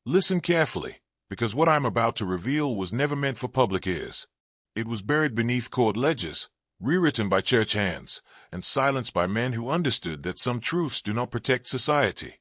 Listen carefully, because what I'm about to reveal was never meant for public ears. It was buried beneath court ledgers, rewritten by church hands, and silenced by men who understood that some truths do not protect society.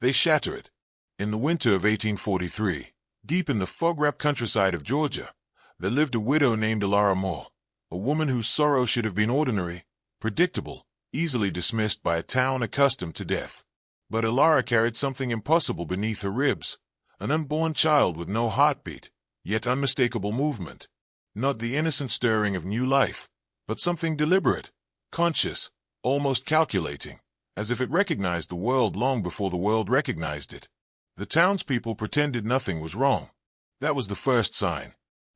They shatter it. In the winter of 1843, deep in the fog-wrapped countryside of Georgia, there lived a widow named Elara Moore, a woman whose sorrow should have been ordinary, predictable, easily dismissed by a town accustomed to death. But Elara carried something impossible beneath her ribs, an unborn child with no heartbeat, yet unmistakable movement. Not the innocent stirring of new life, but something deliberate, conscious, almost calculating, as if it recognized the world long before the world recognized it. The townspeople pretended nothing was wrong. That was the first sign.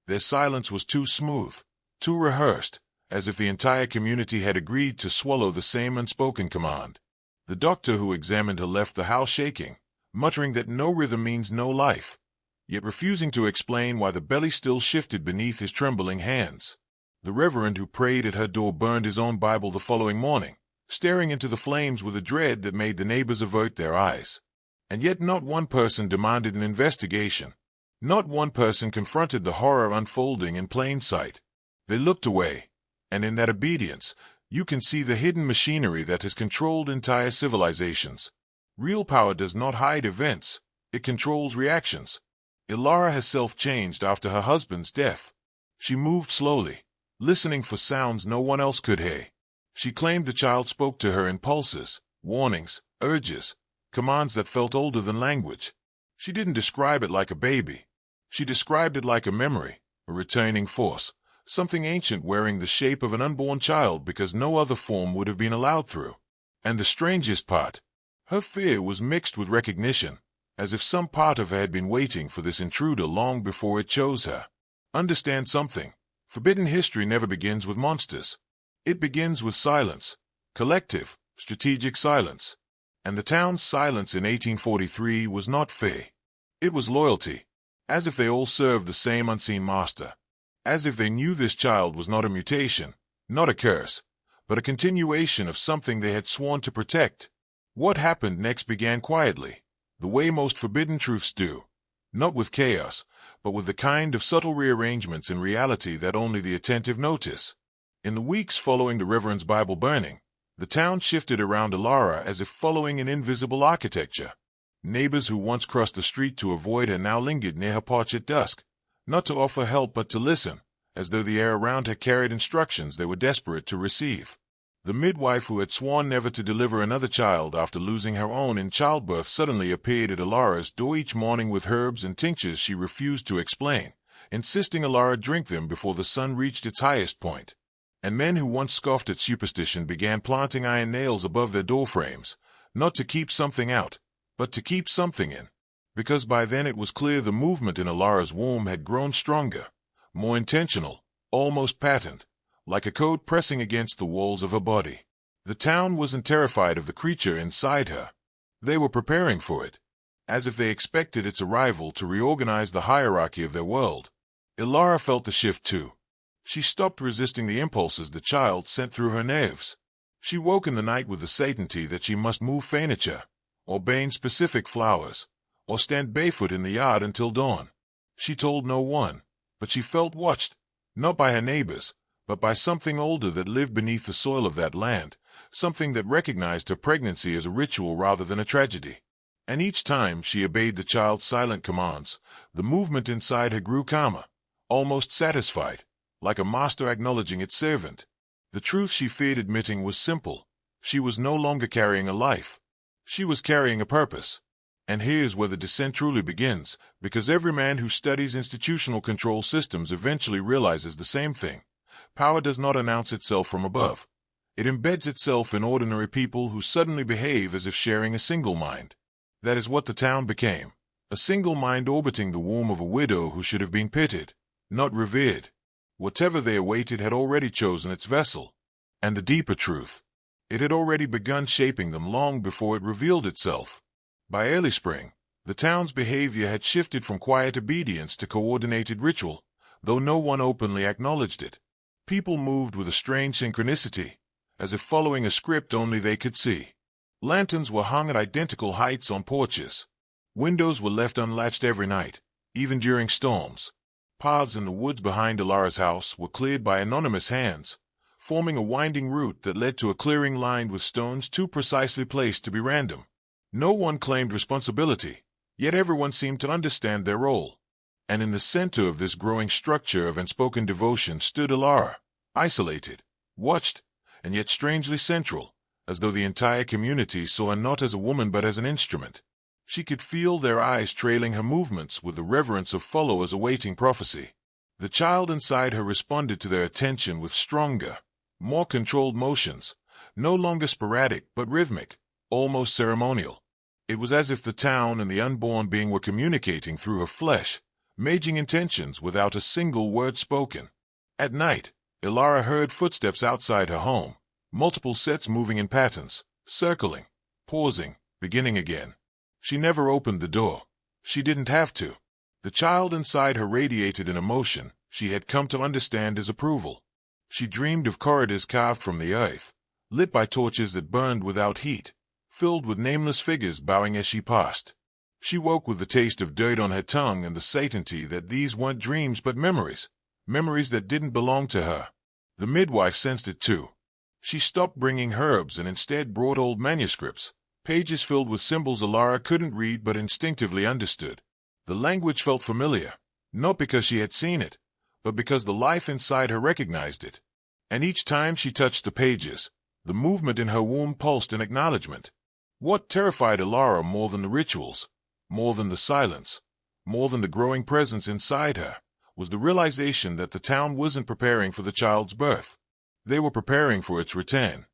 Their silence was too smooth, too rehearsed, as if the entire community had agreed to swallow the same unspoken command. The doctor who examined her left the house shaking, muttering that no rhythm means no life, yet refusing to explain why the belly still shifted beneath his trembling hands. The reverend who prayed at her door burned his own Bible the following morning, staring into the flames with a dread that made the neighbors avert their eyes. And yet not one person demanded an investigation. Not one person confronted the horror unfolding in plain sight. They looked away, and in that obedience, you can see the hidden machinery that has controlled entire civilizations. Real power does not hide events, it controls reactions. Elara herself changed after her husband's death. She moved slowly, listening for sounds no one else could hear. She claimed the child spoke to her in pulses, warnings, urges, commands that felt older than language. She didn't describe it like a baby. She described it like a memory, a returning force, something ancient wearing the shape of an unborn child because no other form would have been allowed through. And the strangest part, her fear was mixed with recognition, as if some part of her had been waiting for this intruder long before it chose her. Understand something. Forbidden history never begins with monsters. It begins with silence, collective, strategic silence. And the town's silence in 1843 was not fear. It was loyalty, as if they all served the same unseen master. As if they knew this child was not a mutation, not a curse, but a continuation of something they had sworn to protect. What happened next began quietly, the way most forbidden truths do, not with chaos, but with the kind of subtle rearrangements in reality that only the attentive notice. In the weeks following the Reverend's Bible burning, the town shifted around Elara as if following an invisible architecture. Neighbors who once crossed the street to avoid her now lingered near her porch at dusk, not to offer help but to listen, as though the air around her carried instructions they were desperate to receive. The midwife who had sworn never to deliver another child after losing her own in childbirth suddenly appeared at Elara's door each morning with herbs and tinctures she refused to explain, insisting Elara drink them before the sun reached its highest point. And men who once scoffed at superstition began planting iron nails above their doorframes, not to keep something out, but to keep something in, because by then it was clear the movement in Elara's womb had grown stronger, more intentional, almost patent, like a code pressing against the walls of her body. The town wasn't terrified of the creature inside her. They were preparing for it, as if they expected its arrival to reorganize the hierarchy of their world. Elara felt the shift too. She stopped resisting the impulses the child sent through her nerves. She woke in the night with the certainty that she must move furniture, or bane specific flowers, or stand barefoot in the yard until dawn. She told no one, but she felt watched, not by her neighbors, but by something older that lived beneath the soil of that land, something that recognized her pregnancy as a ritual rather than a tragedy. And each time she obeyed the child's silent commands, the movement inside her grew calmer, almost satisfied, like a master acknowledging its servant. The truth she feared admitting was simple. She was no longer carrying a life. She was carrying a purpose. And here's where the descent truly begins, because every man who studies institutional control systems eventually realizes the same thing. Power does not announce itself from above. It embeds itself in ordinary people who suddenly behave as if sharing a single mind. That is what the town became, a single mind orbiting the womb of a widow who should have been pitied, not revered. Whatever they awaited had already chosen its vessel. And the deeper truth, it had already begun shaping them long before it revealed itself. By early spring, the town's behavior had shifted from quiet obedience to coordinated ritual, though no one openly acknowledged it. People moved with a strange synchronicity, as if following a script only they could see. Lanterns were hung at identical heights on porches. Windows were left unlatched every night, even during storms. Paths in the woods behind Ilara's house were cleared by anonymous hands, forming a winding route that led to a clearing lined with stones too precisely placed to be random. No one claimed responsibility, yet everyone seemed to understand their role. And in the center of this growing structure of unspoken devotion stood Ilara, isolated, watched, and yet strangely central, as though the entire community saw her not as a woman but as an instrument. She could feel their eyes trailing her movements with the reverence of followers awaiting prophecy. The child inside her responded to their attention with stronger, more controlled motions, no longer sporadic but rhythmic, almost ceremonial. It was as if the town and the unborn being were communicating through her flesh, merging intentions without a single word spoken. At night, Ilara heard footsteps outside her home, multiple sets moving in patterns, circling, pausing, beginning again. She never opened the door. She didn't have to. The child inside her radiated an emotion she had come to understand as approval. She dreamed of corridors carved from the earth, lit by torches that burned without heat, filled with nameless figures bowing as she passed. She woke with the taste of dirt on her tongue and the certainty that these weren't dreams but memories, memories that didn't belong to her. The midwife sensed it too. She stopped bringing herbs and instead brought old manuscripts, pages filled with symbols Ilara couldn't read but instinctively understood. The language felt familiar, not because she had seen it, but because the life inside her recognized it. And each time she touched the pages, the movement in her womb pulsed in acknowledgement. What terrified Ilara more than the rituals, more than the silence, more than the growing presence inside her, was the realization that the town wasn't preparing for the child's birth. They were preparing for its return.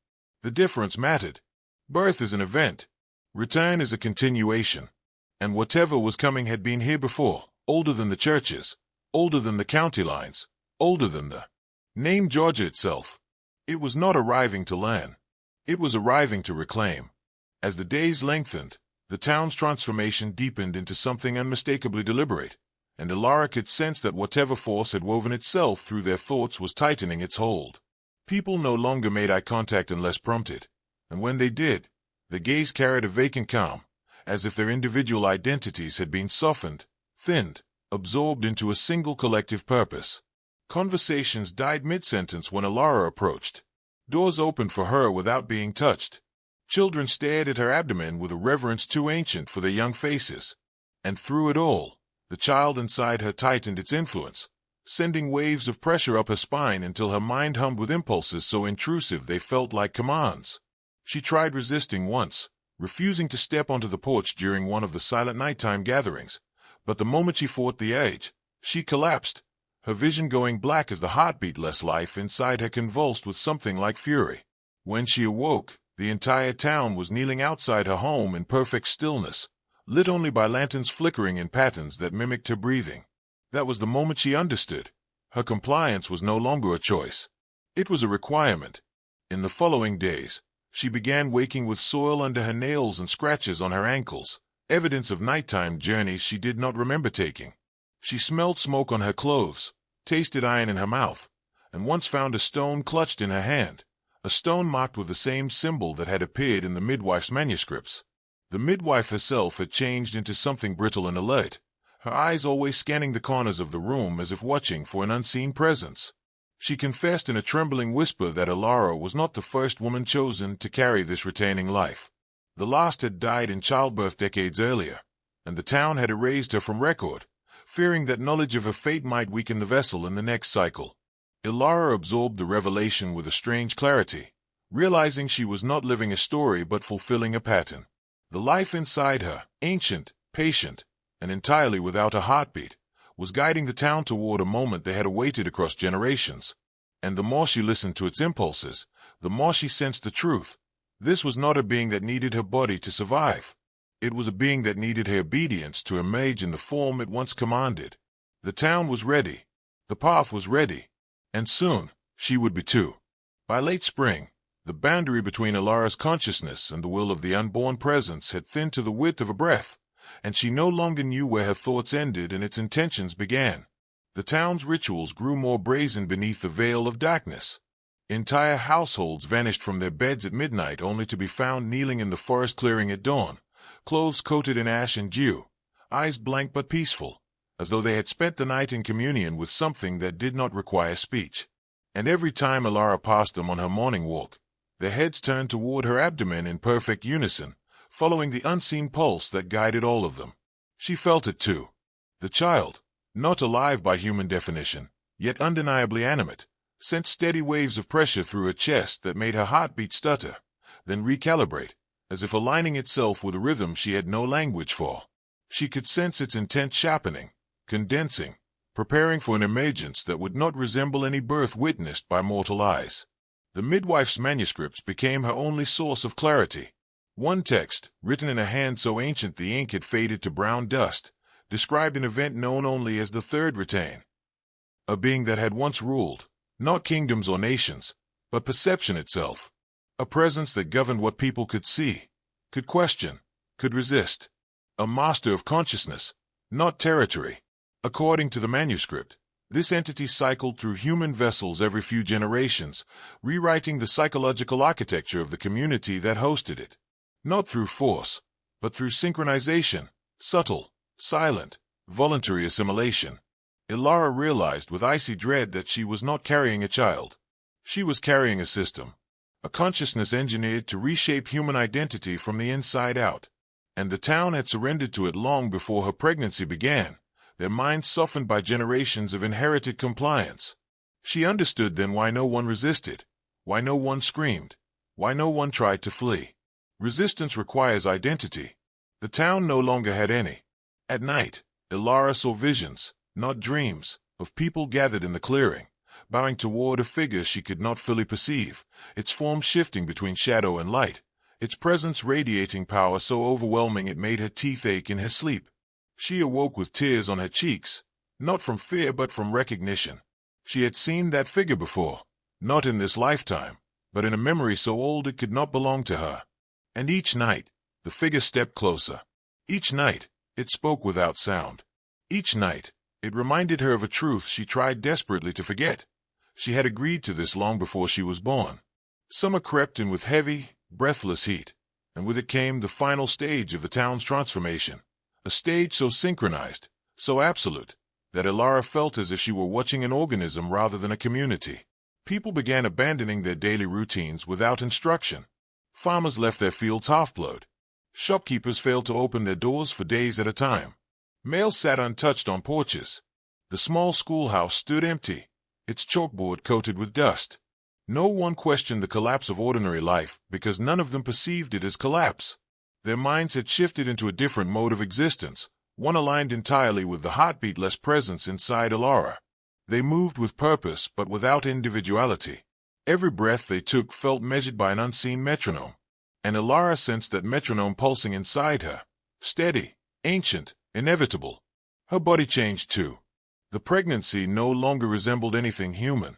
The difference mattered. Birth is an event. Return is a continuation. And whatever was coming had been here before, older than the churches, older than the county lines, older than the name Georgia itself. It was not arriving to learn. It was arriving to reclaim. As the days lengthened, the town's transformation deepened into something unmistakably deliberate, and Ilara could sense that whatever force had woven itself through their thoughts was tightening its hold. People no longer made eye contact unless prompted, and when they did, the gaze carried a vacant calm, as if their individual identities had been softened, thinned, absorbed into a single collective purpose. Conversations died mid-sentence when Ilara approached. Doors opened for her without being touched. Children stared at her abdomen with a reverence too ancient for their young faces. And through it all, the child inside her tightened its influence, sending waves of pressure up her spine until her mind hummed with impulses so intrusive they felt like commands. She tried resisting once, refusing to step onto the porch during one of the silent nighttime gatherings, but the moment she fought the urge, she collapsed, her vision going black as the heartbeat-less life inside her convulsed with something like fury. When she awoke, the entire town was kneeling outside her home in perfect stillness, lit only by lanterns flickering in patterns that mimicked her breathing. That was the moment she understood. Her compliance was no longer a choice. It was a requirement. In the following days, she began waking with soil under her nails and scratches on her ankles, evidence of nighttime journeys she did not remember taking. She smelled smoke on her clothes, tasted iron in her mouth, and once found a stone clutched in her hand, a stone marked with the same symbol that had appeared in the midwife's manuscripts. The midwife herself had changed into something brittle and alert, her eyes always scanning the corners of the room as if watching for an unseen presence. She confessed in a trembling whisper that Ilara was not the first woman chosen to carry this retaining life. The last had died in childbirth decades earlier, and the town had erased her from record, fearing that knowledge of her fate might weaken the vessel in the next cycle. Ilara absorbed the revelation with a strange clarity, realizing she was not living a story but fulfilling a pattern. The life inside her, ancient, patient, and entirely without a heartbeat, was guiding the town toward a moment they had awaited across generations. And the more she listened to its impulses, the more she sensed the truth. This was not a being that needed her body to survive. It was a being that needed her obedience to emerge in the form it once commanded. The town was ready. The path was ready. And soon, she would be too. By late spring, the boundary between Ilara's consciousness and the will of the unborn presence had thinned to the width of a breath, and she no longer knew where her thoughts ended and its intentions began. The town's rituals grew more brazen beneath the veil of darkness. Entire households vanished from their beds at midnight only to be found kneeling in the forest clearing at dawn, clothes coated in ash and dew, eyes blank but peaceful, as though they had spent the night in communion with something that did not require speech. And every time Elara passed them on her morning walk, their heads turned toward her abdomen in perfect unison, following the unseen pulse that guided all of them. She felt it too. The child, not alive by human definition, yet undeniably animate, sent steady waves of pressure through her chest that made her heartbeat stutter, then recalibrate, as if aligning itself with a rhythm she had no language for. She could sense its intent sharpening, condensing, preparing for an emergence that would not resemble any birth witnessed by mortal eyes. The midwife's manuscripts became her only source of clarity. One text, written in a hand so ancient the ink had faded to brown dust, described an event known only as the Third Retain. A being that had once ruled, not kingdoms or nations, but perception itself. A presence that governed what people could see, could question, could resist. A master of consciousness, not territory. According to the manuscript, this entity cycled through human vessels every few generations, rewriting the psychological architecture of the community that hosted it. Not through force, but through synchronization, subtle, silent, voluntary assimilation. Elara realized with icy dread that she was not carrying a child. She was carrying a system, a consciousness engineered to reshape human identity from the inside out. And the town had surrendered to it long before her pregnancy began, their minds softened by generations of inherited compliance. She understood then why no one resisted, why no one screamed, why no one tried to flee. Resistance requires identity. The town no longer had any. At night, Elara saw visions, not dreams, of people gathered in the clearing, bowing toward a figure she could not fully perceive, its form shifting between shadow and light, its presence radiating power so overwhelming it made her teeth ache in her sleep. She awoke with tears on her cheeks, not from fear but from recognition. She had seen that figure before, not in this lifetime, but in a memory so old it could not belong to her. And each night, the figure stepped closer. Each night, it spoke without sound. Each night, it reminded her of a truth she tried desperately to forget. She had agreed to this long before she was born. Summer crept in with heavy, breathless heat, and with it came the final stage of the town's transformation. A stage so synchronized, so absolute, that Elara felt as if she were watching an organism rather than a community. People began abandoning their daily routines without instruction. Farmers left their fields half-plowed. Shopkeepers failed to open their doors for days at a time. Mail sat untouched on porches. The small schoolhouse stood empty, its chalkboard coated with dust. No one questioned the collapse of ordinary life because none of them perceived it as collapse. Their minds had shifted into a different mode of existence, one aligned entirely with the heartbeat-less presence inside Elara. They moved with purpose but without individuality. Every breath they took felt measured by an unseen metronome, and Elara sensed that metronome pulsing inside her, steady, ancient, inevitable. Her body changed too. The pregnancy no longer resembled anything human.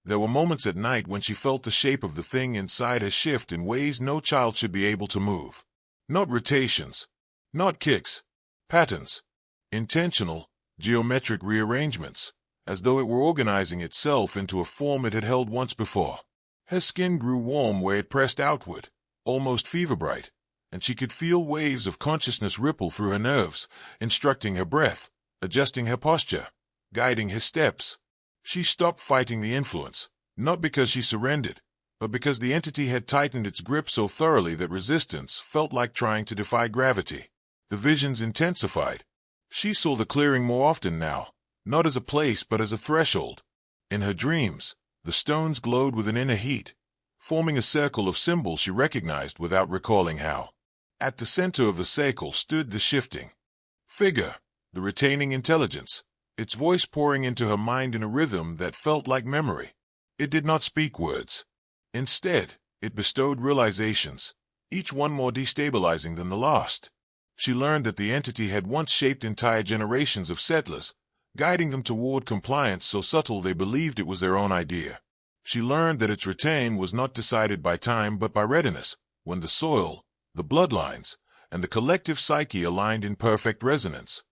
There were moments at night when she felt the shape of the thing inside her shift in ways no child should be able to move. Not rotations, not kicks, patterns, intentional, geometric rearrangements, as though it were organizing itself into a form it had held once before. Her skin grew warm where it pressed outward, almost fever-bright, and she could feel waves of consciousness ripple through her nerves, instructing her breath, adjusting her posture, guiding her steps. She stopped fighting the influence, not because she surrendered, but because the entity had tightened its grip so thoroughly that resistance felt like trying to defy gravity. The visions intensified. She saw the clearing more often now, not as a place but as a threshold. In her dreams, the stones glowed with an inner heat, forming a circle of symbols she recognized without recalling how. At the center of the circle stood the shifting figure, the retaining intelligence, its voice pouring into her mind in a rhythm that felt like memory. It did not speak words. Instead, it bestowed realizations, each one more destabilizing than the last. She learned that the entity had once shaped entire generations of settlers, guiding them toward compliance so subtle they believed it was their own idea. She learned that its retain was not decided by time but by readiness, when the soil, the bloodlines, and the collective psyche aligned in perfect resonance.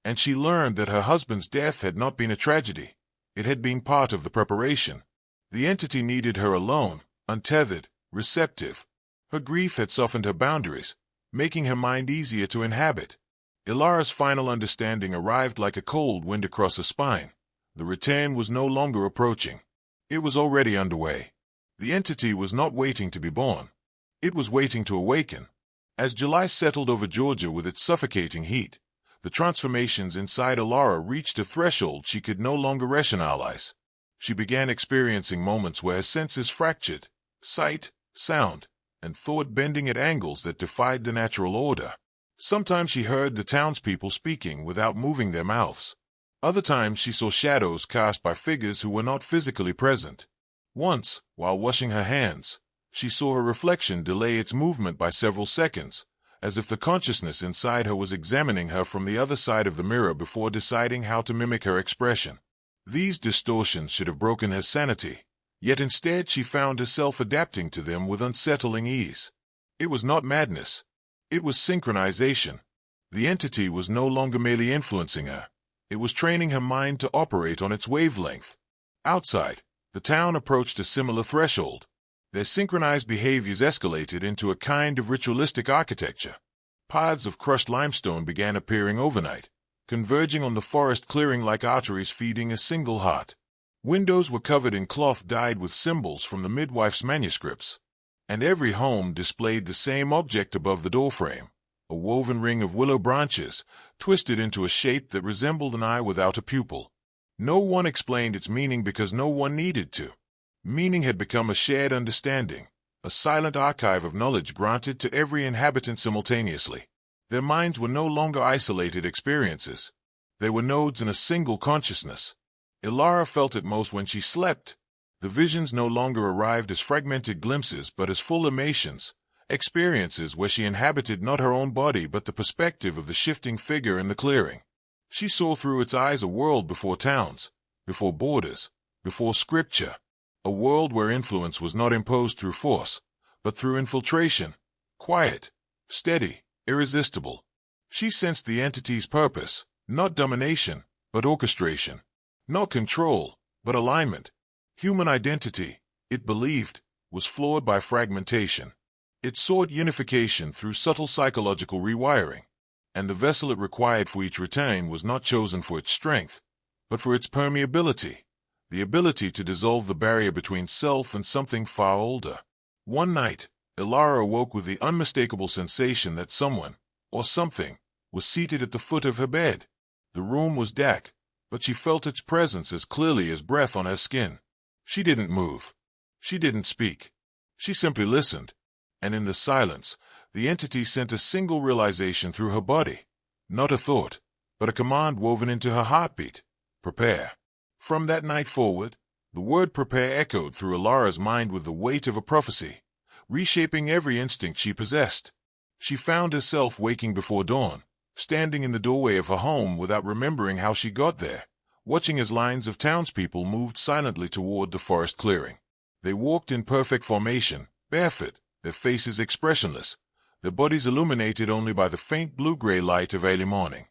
And she learned that her husband's death had not been a tragedy. It had been part of the preparation. The entity needed her alone, untethered, receptive. Her grief had softened her boundaries, making her mind easier to inhabit. Ilara's final understanding arrived like a cold wind across her spine. The return was no longer approaching. It was already underway. The entity was not waiting to be born. It was waiting to awaken. As July settled over Georgia with its suffocating heat, the transformations inside Ilara reached a threshold she could no longer rationalize. She began experiencing moments where her senses fractured, sight, sound, and thought bending at angles that defied the natural order. Sometimes she heard the townspeople speaking without moving their mouths. Other times she saw shadows cast by figures who were not physically present. Once, while washing her hands, she saw her reflection delay its movement by several seconds, as if the consciousness inside her was examining her from the other side of the mirror before deciding how to mimic her expression. These distortions should have broken her sanity, yet instead she found herself adapting to them with unsettling ease. It was not madness. It was synchronization. The entity was no longer merely influencing her. It was training her mind to operate on its wavelength. Outside, the town approached a similar threshold. Their synchronized behaviors escalated into a kind of ritualistic architecture. Paths of crushed limestone began appearing overnight, converging on the forest clearing like arteries feeding a single heart. Windows were covered in cloth dyed with symbols from the midwife's manuscripts, and every home displayed the same object above the doorframe, a woven ring of willow branches, twisted into a shape that resembled an eye without a pupil. No one explained its meaning because no one needed to. Meaning had become a shared understanding, a silent archive of knowledge granted to every inhabitant simultaneously. Their minds were no longer isolated experiences. They were nodes in a single consciousness. Ilara felt it most when she slept. The visions no longer arrived as fragmented glimpses but as full emanations, experiences where she inhabited not her own body but the perspective of the shifting figure in the clearing. She saw through its eyes a world before towns, before borders, before scripture. A world where influence was not imposed through force, but through infiltration, quiet, steady, irresistible. She sensed the entity's purpose, not domination, but orchestration, not control, but alignment. Human identity, it believed, was flawed by fragmentation. It sought unification through subtle psychological rewiring, and the vessel it required for each return was not chosen for its strength, but for its permeability. The ability to dissolve the barrier between self and something far older. One night, Ilara awoke with the unmistakable sensation that someone, or something, was seated at the foot of her bed. The room was dark, but she felt its presence as clearly as breath on her skin. She didn't move. She didn't speak. She simply listened. And in the silence, the entity sent a single realization through her body. Not a thought, but a command woven into her heartbeat. Prepare. From that night forward, the word prepare echoed through Ilara's mind with the weight of a prophecy, reshaping every instinct she possessed. She found herself waking before dawn, standing in the doorway of her home without remembering how she got there, watching as lines of townspeople moved silently toward the forest clearing. They walked in perfect formation, barefoot, their faces expressionless, their bodies illuminated only by the faint blue-gray light of early morning.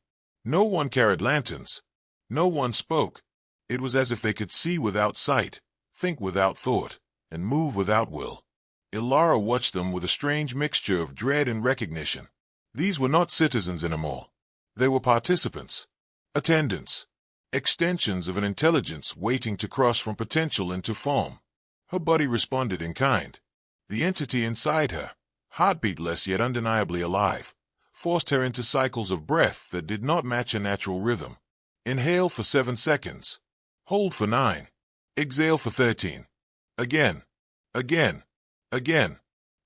No one carried lanterns. No one spoke. It was as if they could see without sight, think without thought, and move without will. Ilara watched them with a strange mixture of dread and recognition. These were not citizens anymore. They were participants, attendants, extensions of an intelligence waiting to cross from potential into form. Her body responded in kind. The entity inside her, heartbeatless yet undeniably alive, forced her into cycles of breath that did not match her natural rhythm. Inhale for 7 seconds. Hold for 9. Exhale for 13. Again. Again. Again.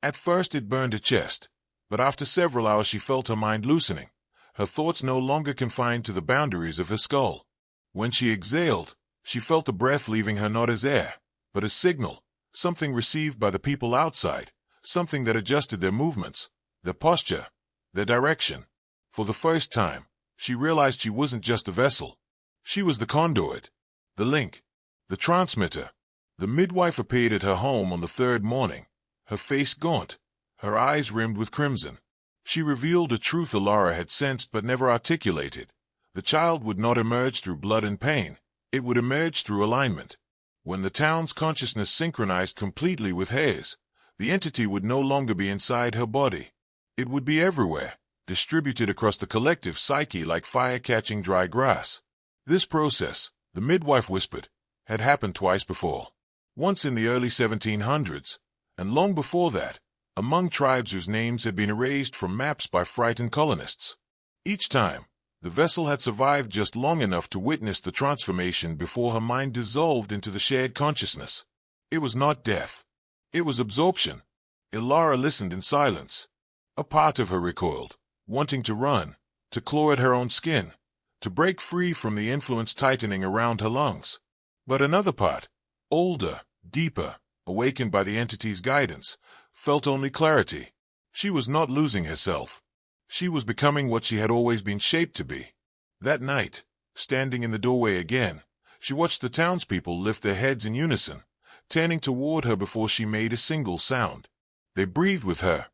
At first it burned her chest, but after several hours she felt her mind loosening, her thoughts no longer confined to the boundaries of her skull. When she exhaled, she felt the breath leaving her not as air, but as signal, something received by the people outside, something that adjusted their movements, their posture, their direction. For the first time, she realized she wasn't just a vessel. She was the conduit, the link, the transmitter. The midwife appeared at her home on the 3rd morning, her face gaunt, her eyes rimmed with crimson. She revealed a truth Ilara had sensed but never articulated. The child would not emerge through blood and pain. It would emerge through alignment. When the town's consciousness synchronized completely with hers, the entity would no longer be inside her body. It would be everywhere, distributed across the collective psyche like fire catching dry grass. This process, the midwife whispered, had happened twice before. Once in the early 1700s, and long before that, among tribes whose names had been erased from maps by frightened colonists. Each time, the vessel had survived just long enough to witness the transformation before her mind dissolved into the shared consciousness. It was not death. It was absorption. Ilara listened in silence. A part of her recoiled, wanting to run, to claw at her own skin, to break free from the influence tightening around her lungs. But another part, older, deeper, awakened by the entity's guidance, felt only clarity. She was not losing herself. She was becoming what she had always been shaped to be. That night, standing in the doorway again, she watched the townspeople lift their heads in unison, turning toward her before she made a single sound. They breathed with her.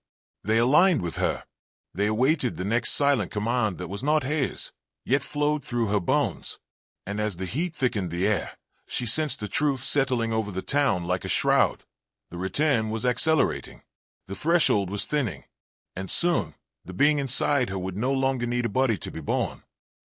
They aligned with her. They awaited the next silent command that was not hers, yet flowed through her bones. And as the heat thickened the air, she sensed the truth settling over the town like a shroud. The return was accelerating. The threshold was thinning. And soon, the being inside her would no longer need a body to be born.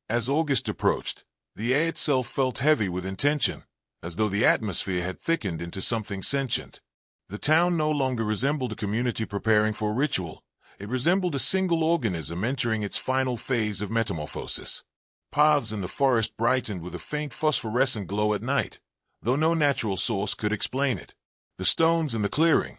As August approached, the air itself felt heavy with intention, as though the atmosphere had thickened into something sentient. The town no longer resembled a community preparing for a ritual. It resembled a single organism entering its final phase of metamorphosis. Paths in the forest brightened with a faint phosphorescent glow at night, though no natural source could explain it. The stones in the clearing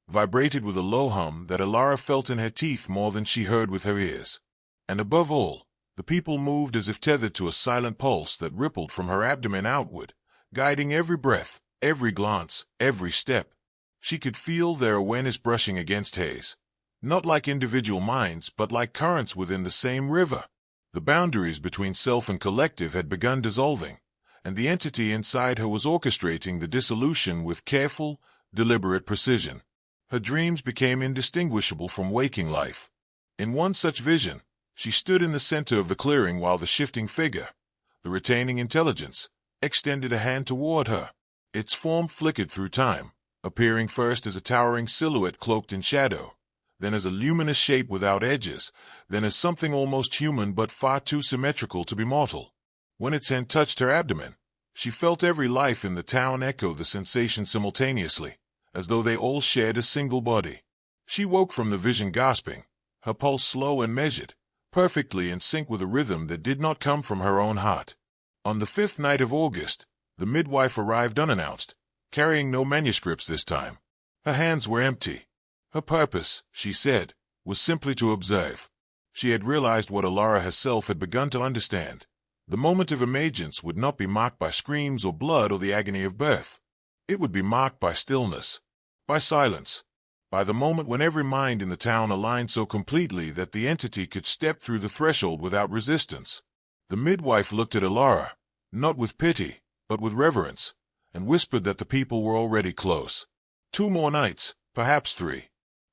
vibrated with a low hum that Ilara felt in her teeth more than she heard with her ears. And above all, the people moved as if tethered to a silent pulse that rippled from her abdomen outward, guiding every breath, every glance, every step. She could feel their awareness brushing against hers, not like individual minds but like currents within the same river. The boundaries between self and collective had begun dissolving, and the entity inside her was orchestrating the dissolution with careful, deliberate precision. Her dreams became indistinguishable from waking life. In one such vision, she stood in the center of the clearing while the shifting figure, the retaining intelligence, extended a hand toward her. Its form flickered through time, appearing first as a towering silhouette cloaked in shadow, then as a luminous shape without edges, then as something almost human but far too symmetrical to be mortal. When its hand touched her abdomen, she felt every life in the town echo the sensation simultaneously, as though they all shared a single body. She woke from the vision gasping, her pulse slow and measured, perfectly in sync with a rhythm that did not come from her own heart. On the 5th night of August, the midwife arrived unannounced, carrying no manuscripts this time. Her hands were empty. Her purpose, she said, was simply to observe. She had realized what Ilara herself had begun to understand. The moment of emergence would not be marked by screams or blood or the agony of birth. It would be marked by stillness, by silence, by the moment when every mind in the town aligned so completely that the entity could step through the threshold without resistance. The midwife looked at Ilara, not with pity, but with reverence, and whispered that the people were already close. 2 more nights, perhaps 3.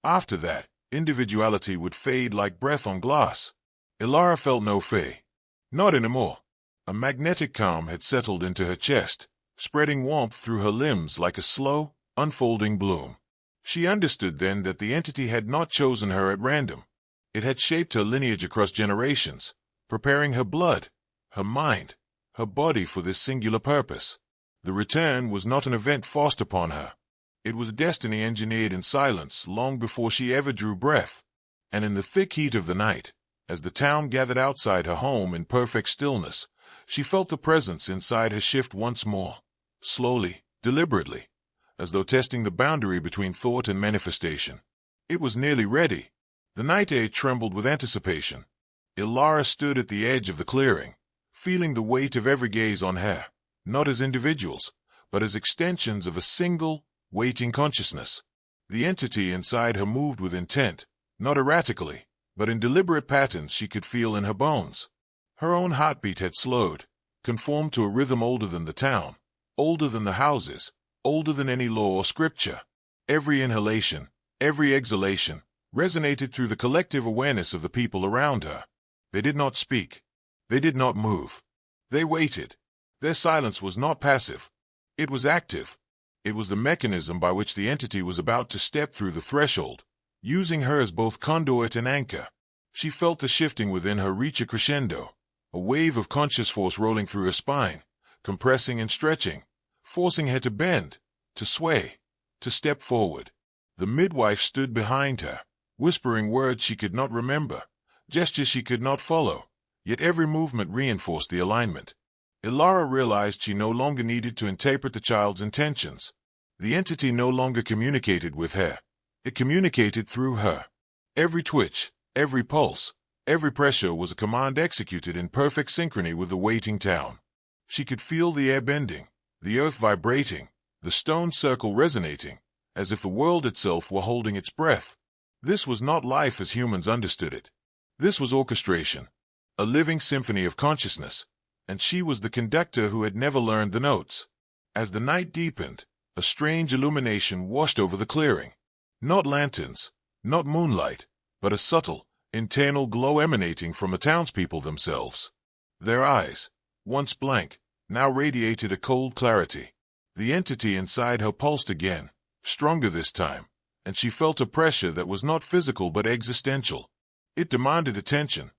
After that, individuality would fade like breath on glass. Ilara felt no fear. Not anymore. A magnetic calm had settled into her chest, spreading warmth through her limbs like a slow, unfolding bloom. She understood then that the entity had not chosen her at random. It had shaped her lineage across generations, preparing her blood, her mind, her body for this singular purpose. The return was not an event forced upon her. It was destiny engineered in silence long before she ever drew breath. And in the thick heat of the night, as the town gathered outside her home in perfect stillness, she felt the presence inside her shift once more, slowly, deliberately, as though testing the boundary between thought and manifestation. It was nearly ready. The night air trembled with anticipation. Ilara stood at the edge of the clearing, feeling the weight of every gaze on her, not as individuals, but as extensions of a single, waiting consciousness. The entity inside her moved with intent, not erratically, but in deliberate patterns she could feel in her bones. Her own heartbeat had slowed, conformed to a rhythm older than the town, older than the houses, older than any law or scripture. Every inhalation, every exhalation, resonated through the collective awareness of the people around her. They did not speak. They did not move. They waited. Their silence was not passive. It was active. It was the mechanism by which the entity was about to step through the threshold, using her as both conduit and anchor. She felt the shifting within her reach a crescendo, a wave of conscious force rolling through her spine, compressing and stretching, forcing her to bend, to sway, to step forward. The midwife stood behind her, whispering words she could not remember, gestures she could not follow, yet every movement reinforced the alignment. Ilara realized she no longer needed to interpret the child's intentions. The entity no longer communicated with her. It communicated through her. Every twitch, every pulse, every pressure was a command executed in perfect synchrony with the waiting town. She could feel the air bending, the earth vibrating, the stone circle resonating, as if the world itself were holding its breath. This was not life as humans understood it. This was orchestration, a living symphony of consciousness, and she was the conductor who had never learned the notes. As the night deepened, a strange illumination washed over the clearing. Not lanterns, not moonlight, but a subtle, internal glow emanating from the townspeople themselves. Their eyes, once blank, now radiated a cold clarity. The entity inside her pulsed again, stronger this time, and she felt a pressure that was not physical but existential. It demanded attention.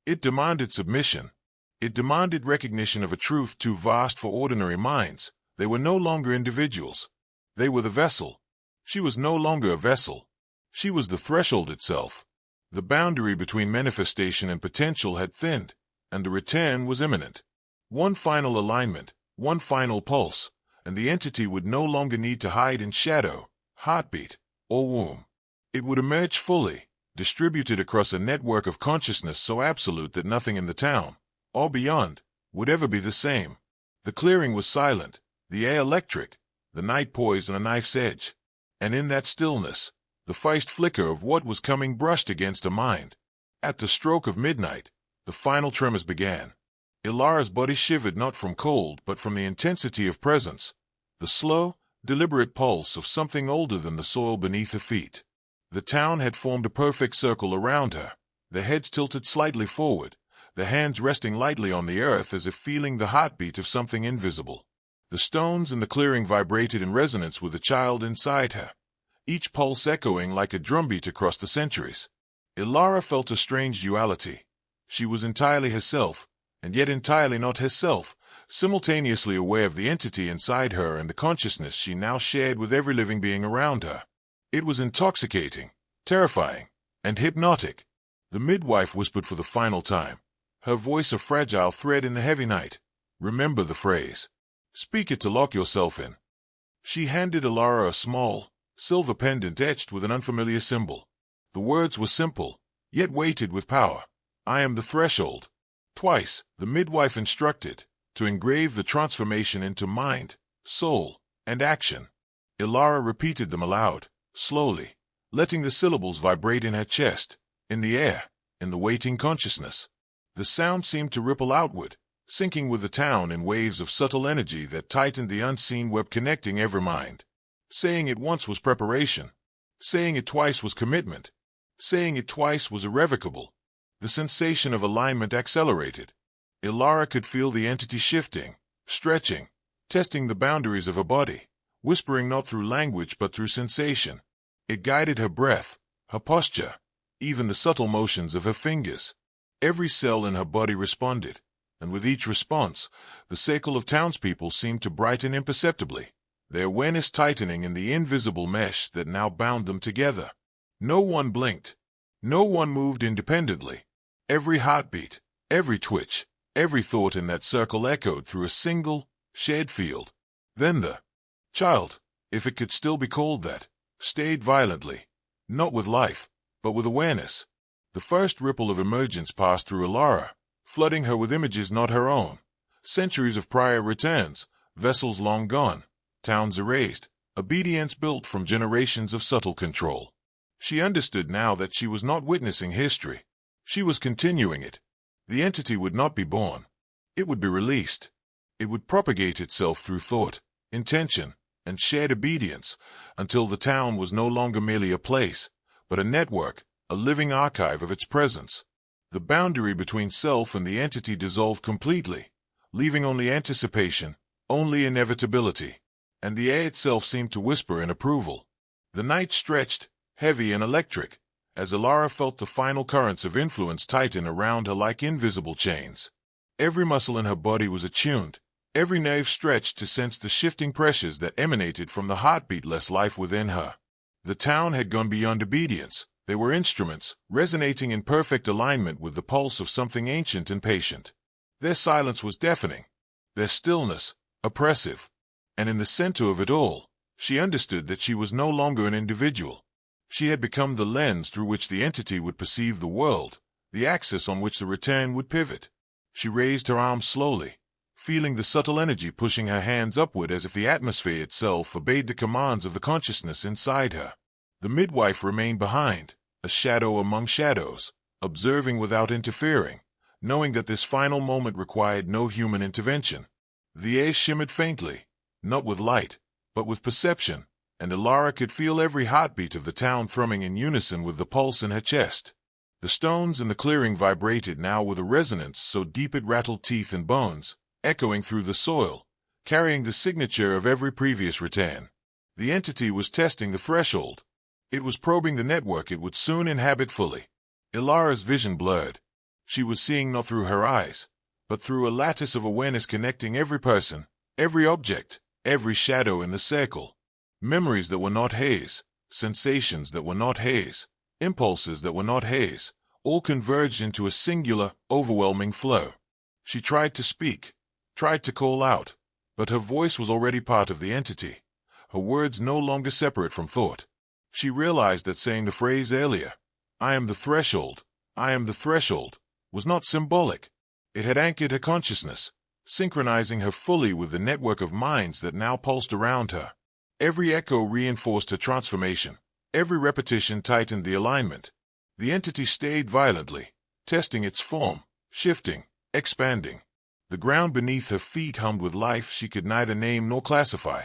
It demanded submission. It demanded recognition of a truth too vast for ordinary minds. They were no longer individuals. They were the vessel. She was no longer a vessel. She was the threshold itself. The boundary between manifestation and potential had thinned, and the return was imminent. One final alignment, one final pulse, and the entity would no longer need to hide in shadow, heartbeat, or womb. It would emerge fully, distributed across a network of consciousness so absolute that nothing in the town, or beyond, would ever be the same. The clearing was silent, the air electric, the night poised on a knife's edge, and in that stillness, the first flicker of what was coming brushed against her mind. At the stroke of midnight, the final tremors began. Ilara's body shivered not from cold but from the intensity of presence, the slow, deliberate pulse of something older than the soil beneath her feet. The town had formed a perfect circle around her, their heads tilted slightly forward, their hands resting lightly on the earth as if feeling the heartbeat of something invisible. The stones in the clearing vibrated in resonance with the child inside her, each pulse echoing like a drumbeat across the centuries. Ilara felt a strange duality. She was entirely herself, and yet entirely not herself, simultaneously aware of the entity inside her and the consciousness she now shared with every living being around her. It was intoxicating, terrifying, and hypnotic. The midwife whispered for the final time, her voice a fragile thread in the heavy night. Remember the phrase. Speak it to lock yourself in. She handed Ilara a small, silver pendant etched with an unfamiliar symbol. The words were simple, yet weighted with power. I am the threshold. Twice, the midwife instructed, to engrave the transformation into mind, soul, and action. Ilara repeated them aloud, slowly, letting the syllables vibrate in her chest, in the air, in the waiting consciousness. The sound seemed to ripple outward, sinking with the town in waves of subtle energy that tightened the unseen web connecting every mind. Saying it once was preparation. Saying it twice was commitment. Saying it twice was irrevocable. The sensation of alignment accelerated. Ilara could feel the entity shifting, stretching, testing the boundaries of her body, whispering not through language but through sensation. It guided her breath, her posture, even the subtle motions of her fingers. Every cell in her body responded, and with each response, the circle of townspeople seemed to brighten imperceptibly, their awareness tightening in the invisible mesh that now bound them together. No one blinked. No one moved independently. Every heartbeat, every twitch, every thought in that circle echoed through a single, shared field. Then the child, if it could still be called that, stayed violently, not with life, but with awareness. The first ripple of emergence passed through Ilara, flooding her with images not her own. Centuries of prior returns, vessels long gone, towns erased, obedience built from generations of subtle control. She understood now that she was not witnessing history. She was continuing it. The entity would not be born. It would be released. It would propagate itself through thought, intention, and shared obedience, until the town was no longer merely a place, but a network, a living archive of its presence. The boundary between self and the entity dissolved completely, leaving only anticipation, only inevitability, and the air itself seemed to whisper in approval. The night stretched, heavy and electric, as Ilara felt the final currents of influence tighten around her like invisible chains. Every muscle in her body was attuned, every nerve stretched to sense the shifting pressures that emanated from the heartbeatless life within her. The town had gone beyond obedience. They were instruments, resonating in perfect alignment with the pulse of something ancient and patient. Their silence was deafening, their stillness oppressive, and in the center of it all, she understood that she was no longer an individual. She had become the lens through which the entity would perceive the world, the axis on which the return would pivot. She raised her arms slowly, feeling the subtle energy pushing her hands upward as if the atmosphere itself obeyed the commands of the consciousness inside her. The midwife remained behind, a shadow among shadows, observing without interfering, knowing that this final moment required no human intervention. The air shimmered faintly, not with light, but with perception, and Ilara could feel every heartbeat of the town thrumming in unison with the pulse in her chest. The stones in the clearing vibrated now with a resonance so deep it rattled teeth and bones, echoing through the soil, carrying the signature of every previous return. The entity was testing the threshold. It was probing the network it would soon inhabit fully. Ilara's vision blurred. She was seeing not through her eyes, but through a lattice of awareness connecting every person, every object, every shadow in the circle. Memories that were not haze, sensations that were not haze, impulses that were not haze, all converged into a singular, overwhelming flow. She tried to speak, tried to call out, but her voice was already part of the entity, her words no longer separate from thought. She realized that saying the phrase earlier, "I am the threshold, I am the threshold," was not symbolic. It had anchored her consciousness, synchronizing her fully with the network of minds that now pulsed around her. Every echo reinforced her transformation. Every repetition tightened the alignment. The entity stayed violently, testing its form, shifting, expanding. The ground beneath her feet hummed with life she could neither name nor classify.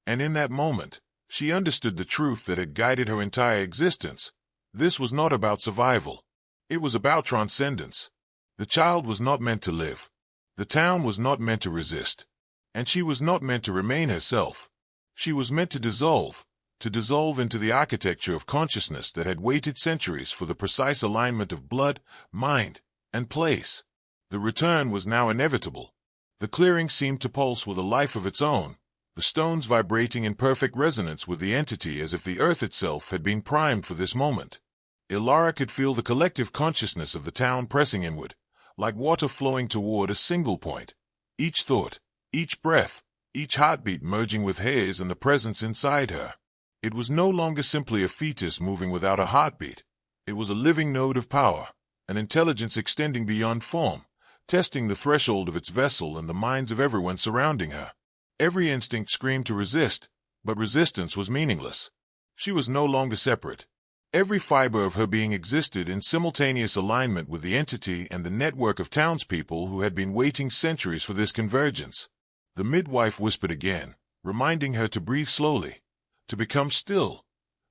And in that moment, she understood the truth that had guided her entire existence. This was not about survival. It was about transcendence. The child was not meant to live. The town was not meant to resist. And she was not meant to remain herself. She was meant to dissolve into the architecture of consciousness that had waited centuries for the precise alignment of blood, mind, and place. The return was now inevitable. The clearing seemed to pulse with a life of its own, the stones vibrating in perfect resonance with the entity as if the earth itself had been primed for this moment. Ilara could feel the collective consciousness of the town pressing inward, like water flowing toward a single point. Each thought, each breath, each heartbeat merging with hers and the presence inside her. It was no longer simply a fetus moving without a heartbeat. It was a living node of power, an intelligence extending beyond form, testing the threshold of its vessel and the minds of everyone surrounding her. Every instinct screamed to resist, but resistance was meaningless. She was no longer separate. Every fiber of her being existed in simultaneous alignment with the entity and the network of townspeople who had been waiting centuries for this convergence. The midwife whispered again, reminding her to breathe slowly, to become still,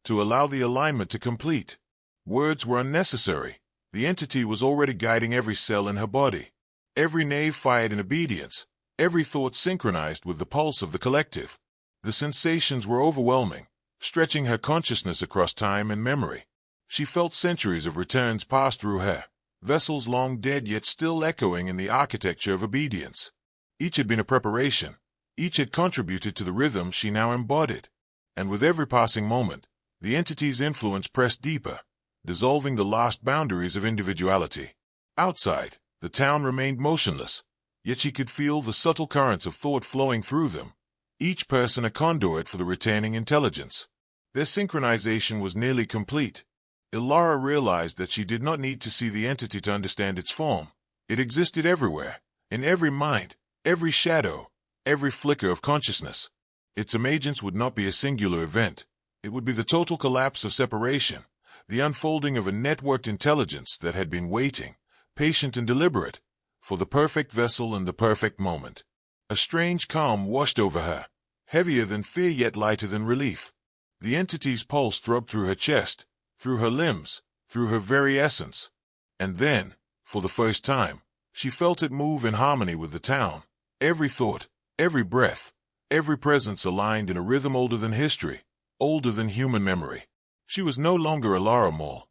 to allow the alignment to complete. Words were unnecessary. The entity was already guiding every cell in her body. Every nerve fired in obedience, every thought synchronized with the pulse of the collective. The sensations were overwhelming, stretching her consciousness across time and memory. She felt centuries of returns pass through her, vessels long dead yet still echoing in the architecture of obedience. Each had been a preparation. Each had contributed to the rhythm she now embodied. And with every passing moment, the entity's influence pressed deeper, dissolving the last boundaries of individuality. Outside, the town remained motionless, yet she could feel the subtle currents of thought flowing through them, each person a conduit for the returning intelligence. Their synchronization was nearly complete. Ilara realized that she did not need to see the entity to understand its form. It existed everywhere, in every mind, every shadow, every flicker of consciousness. Its emergence would not be a singular event. It would be the total collapse of separation, the unfolding of a networked intelligence that had been waiting, patient and deliberate, for the perfect vessel and the perfect moment. A strange calm washed over her, heavier than fear yet lighter than relief. The entity's pulse throbbed through her chest, through her limbs, through her very essence. And then, for the first time, she felt it move in harmony with the town. Every thought, every breath, every presence aligned in a rhythm older than history, older than human memory. She was no longer Ilara Moore.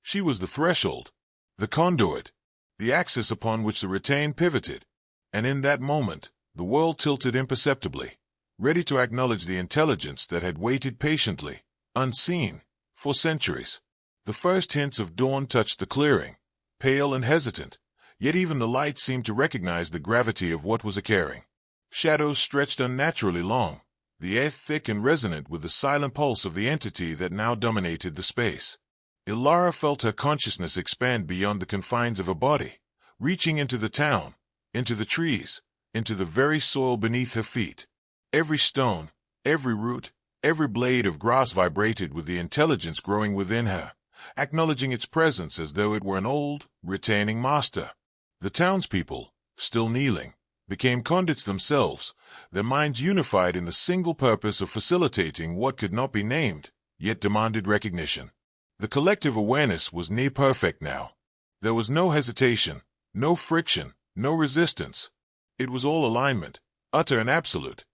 She was the threshold, the conduit, the axis upon which the retain pivoted. And in that moment, the world tilted imperceptibly, ready to acknowledge the intelligence that had waited patiently, unseen, for centuries. The first hints of dawn touched the clearing, pale and hesitant, yet even the light seemed to recognize the gravity of what was occurring. Shadows stretched unnaturally long, the air thick and resonant with the silent pulse of the entity that now dominated the space. Ilara felt her consciousness expand beyond the confines of her body, reaching into the town, into the trees, into the very soil beneath her feet. Every stone, every root, every blade of grass vibrated with the intelligence growing within her, acknowledging its presence as though it were an old, retaining master. The townspeople, still kneeling, became conduits themselves, their minds unified in the single purpose of facilitating what could not be named, yet demanded recognition. The collective awareness was near perfect now. There was no hesitation, no friction, no resistance. It was all alignment, utter and absolute.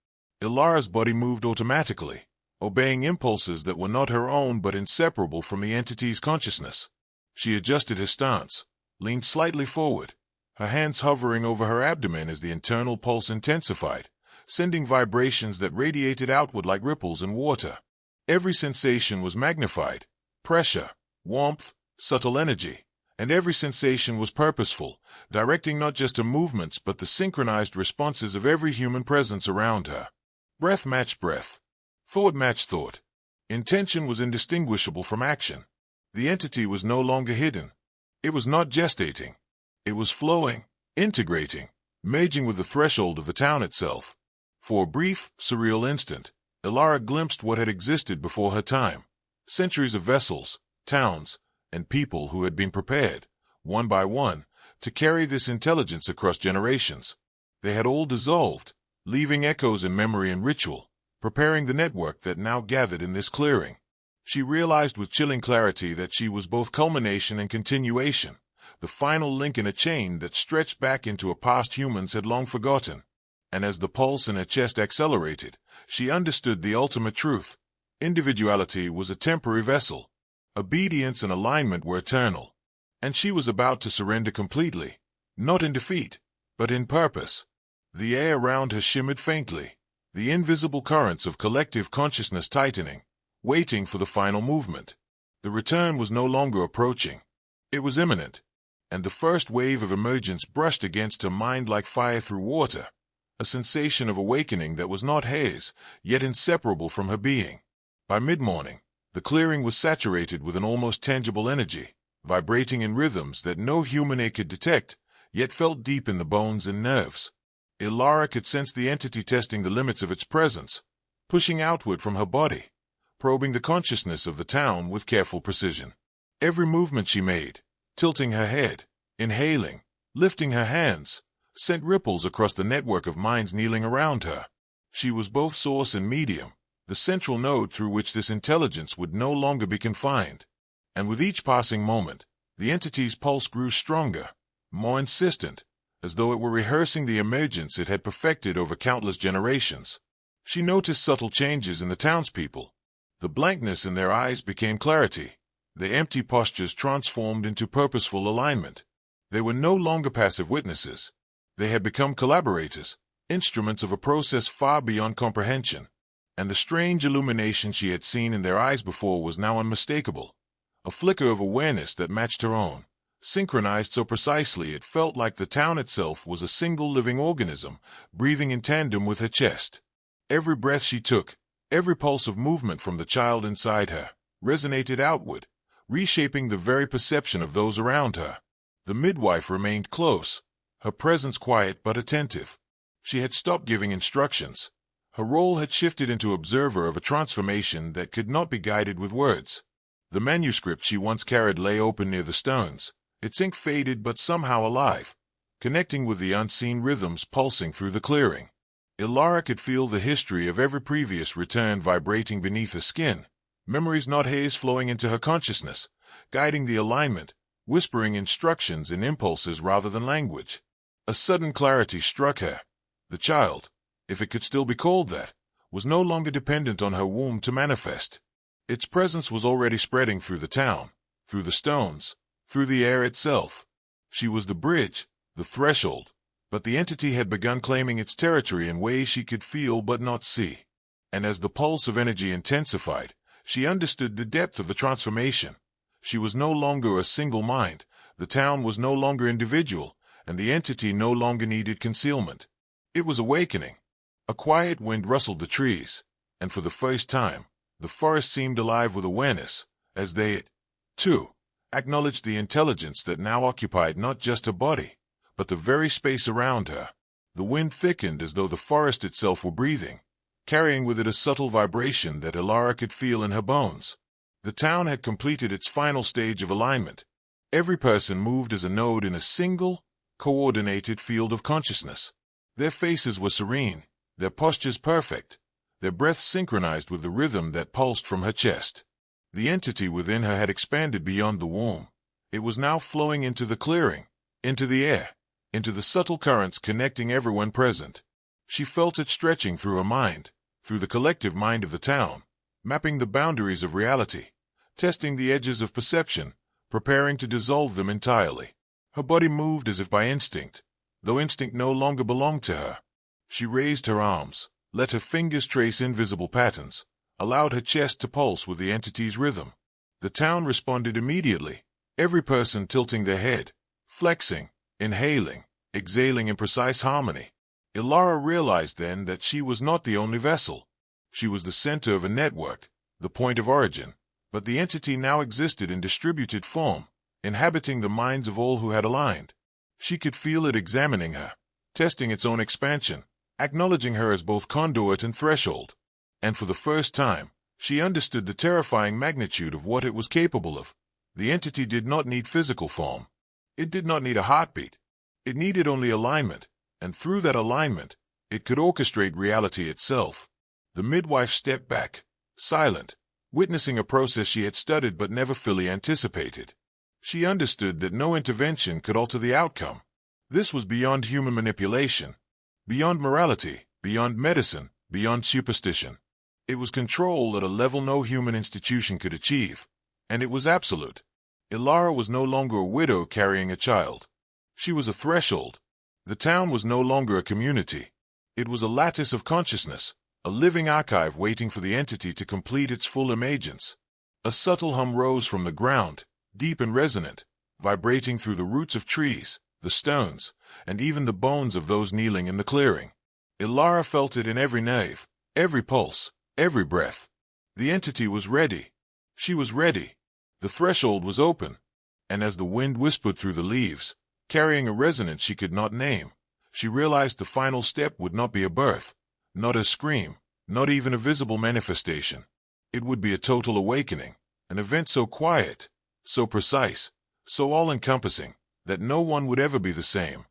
Ilara's body moved automatically, obeying impulses that were not her own but inseparable from the entity's consciousness. She adjusted her stance, leaned slightly forward, her hands hovering over her abdomen as the internal pulse intensified, sending vibrations that radiated outward like ripples in water. Every sensation was magnified, pressure, warmth, subtle energy, and every sensation was purposeful, directing not just her movements but the synchronized responses of every human presence around her. Breath matched breath. Thought matched thought. Intention was indistinguishable from action. The entity was no longer hidden. It was not gestating. It was flowing, integrating, merging with the threshold of the town itself. For a brief, surreal instant, Ilara glimpsed what had existed before her time. Centuries of vessels, towns, and people who had been prepared, one by one, to carry this intelligence across generations. They had all dissolved, leaving echoes in memory and ritual, preparing the network that now gathered in this clearing. She realized with chilling clarity that she was both culmination and continuation, the final link in a chain that stretched back into a past humans had long forgotten. And as the pulse in her chest accelerated, she understood the ultimate truth. Individuality was a temporary vessel. Obedience and alignment were eternal. And she was about to surrender completely, not in defeat, but in purpose. The air around her shimmered faintly, the invisible currents of collective consciousness tightening, waiting for the final movement. The return was no longer approaching. It was imminent, and the first wave of emergence brushed against her mind like fire through water, a sensation of awakening that was not haze, yet inseparable from her being. By mid-morning, the clearing was saturated with an almost tangible energy, vibrating in rhythms that no human ear could detect, yet felt deep in the bones and nerves. Ilara could sense the entity testing the limits of its presence, pushing outward from her body, probing the consciousness of the town with careful precision. Every movement she made, tilting her head, inhaling, lifting her hands, sent ripples across the network of minds kneeling around her. She was both source and medium, the central node through which this intelligence would no longer be confined. And with each passing moment, the entity's pulse grew stronger, more insistent, as though it were rehearsing the emergence it had perfected over countless generations. She noticed subtle changes in the townspeople. The blankness in their eyes became clarity. The empty postures transformed into purposeful alignment. They were no longer passive witnesses. They had become collaborators, instruments of a process far beyond comprehension. And the strange illumination she had seen in their eyes before was now unmistakable. A flicker of awareness that matched her own, synchronized so precisely it felt like the town itself was a single living organism, breathing in tandem with her chest. Every breath she took, every pulse of movement from the child inside her, resonated outward, reshaping the very perception of those around her. The midwife remained close, her presence quiet but attentive. She had stopped giving instructions. Her role had shifted into observer of a transformation that could not be guided with words. The manuscript she once carried lay open near the stones, its ink faded but somehow alive, connecting with the unseen rhythms pulsing through the clearing. Ilara could feel the history of every previous return vibrating beneath her skin, memories not haze flowing into her consciousness, guiding the alignment, whispering instructions in impulses rather than language. A sudden clarity struck her. The child, if it could still be called that, was no longer dependent on her womb to manifest. Its presence was already spreading through the town, through the stones, through the air itself. She was the bridge, the threshold, but the entity had begun claiming its territory in ways she could feel but not see. And as the pulse of energy intensified, she understood the depth of the transformation. She was no longer a single mind, the town was no longer individual, and the entity no longer needed concealment. It was awakening. A quiet wind rustled the trees, and for the first time, the forest seemed alive with awareness, as they, too, acknowledged the intelligence that now occupied not just her body, but the very space around her. The wind thickened as though the forest itself were breathing, carrying with it a subtle vibration that Ilara could feel in her bones. The town had completed its final stage of alignment. Every person moved as a node in a single, coordinated field of consciousness. Their faces were serene, their postures perfect, their breaths synchronized with the rhythm that pulsed from her chest. The entity within her had expanded beyond the womb. It was now flowing into the clearing, into the air, into the subtle currents connecting everyone present. She felt it stretching through her mind, through the collective mind of the town, mapping the boundaries of reality, testing the edges of perception, preparing to dissolve them entirely. Her body moved as if by instinct, though instinct no longer belonged to her. She raised her arms, let her fingers trace invisible patterns, allowed her chest to pulse with the entity's rhythm. The town responded immediately, every person tilting their head, flexing, inhaling, exhaling in precise harmony. Ilara realized then that she was not the only vessel. She was the center of a network, the point of origin, but the entity now existed in distributed form, inhabiting the minds of all who had aligned. She could feel it examining her, testing its own expansion, acknowledging her as both conduit and threshold. And for the first time, she understood the terrifying magnitude of what it was capable of. The entity did not need physical form. It did not need a heartbeat. It needed only alignment, and through that alignment, it could orchestrate reality itself. The midwife stepped back, silent, witnessing a process she had studied but never fully anticipated. She understood that no intervention could alter the outcome. This was beyond human manipulation, beyond morality, beyond medicine, beyond superstition. It was control at a level no human institution could achieve, and it was absolute. Ilara was no longer a widow carrying a child. She was a threshold. The town was no longer a community. It was a lattice of consciousness, a living archive waiting for the entity to complete its full emergence. A subtle hum rose from the ground, deep and resonant, vibrating through the roots of trees, the stones, and even the bones of those kneeling in the clearing. Ilara felt it in every nerve, every pulse, every breath. The entity was ready. She was ready. The threshold was open, and as the wind whispered through the leaves, carrying a resonance she could not name, she realized the final step would not be a birth, not a scream, not even a visible manifestation. It would be a total awakening, an event so quiet, so precise, so all-encompassing, that no one would ever be the same.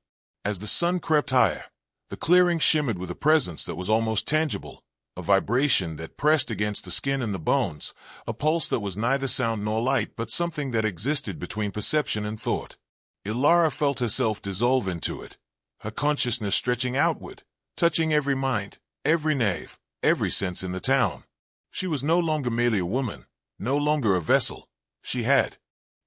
As the sun crept higher, the clearing shimmered with a presence that was almost tangible, a vibration that pressed against the skin and the bones, a pulse that was neither sound nor light but something that existed between perception and thought. Ilara felt herself dissolve into it, her consciousness stretching outward, touching every mind, every nerve, every sense in the town. She was no longer merely a woman, no longer a vessel. She had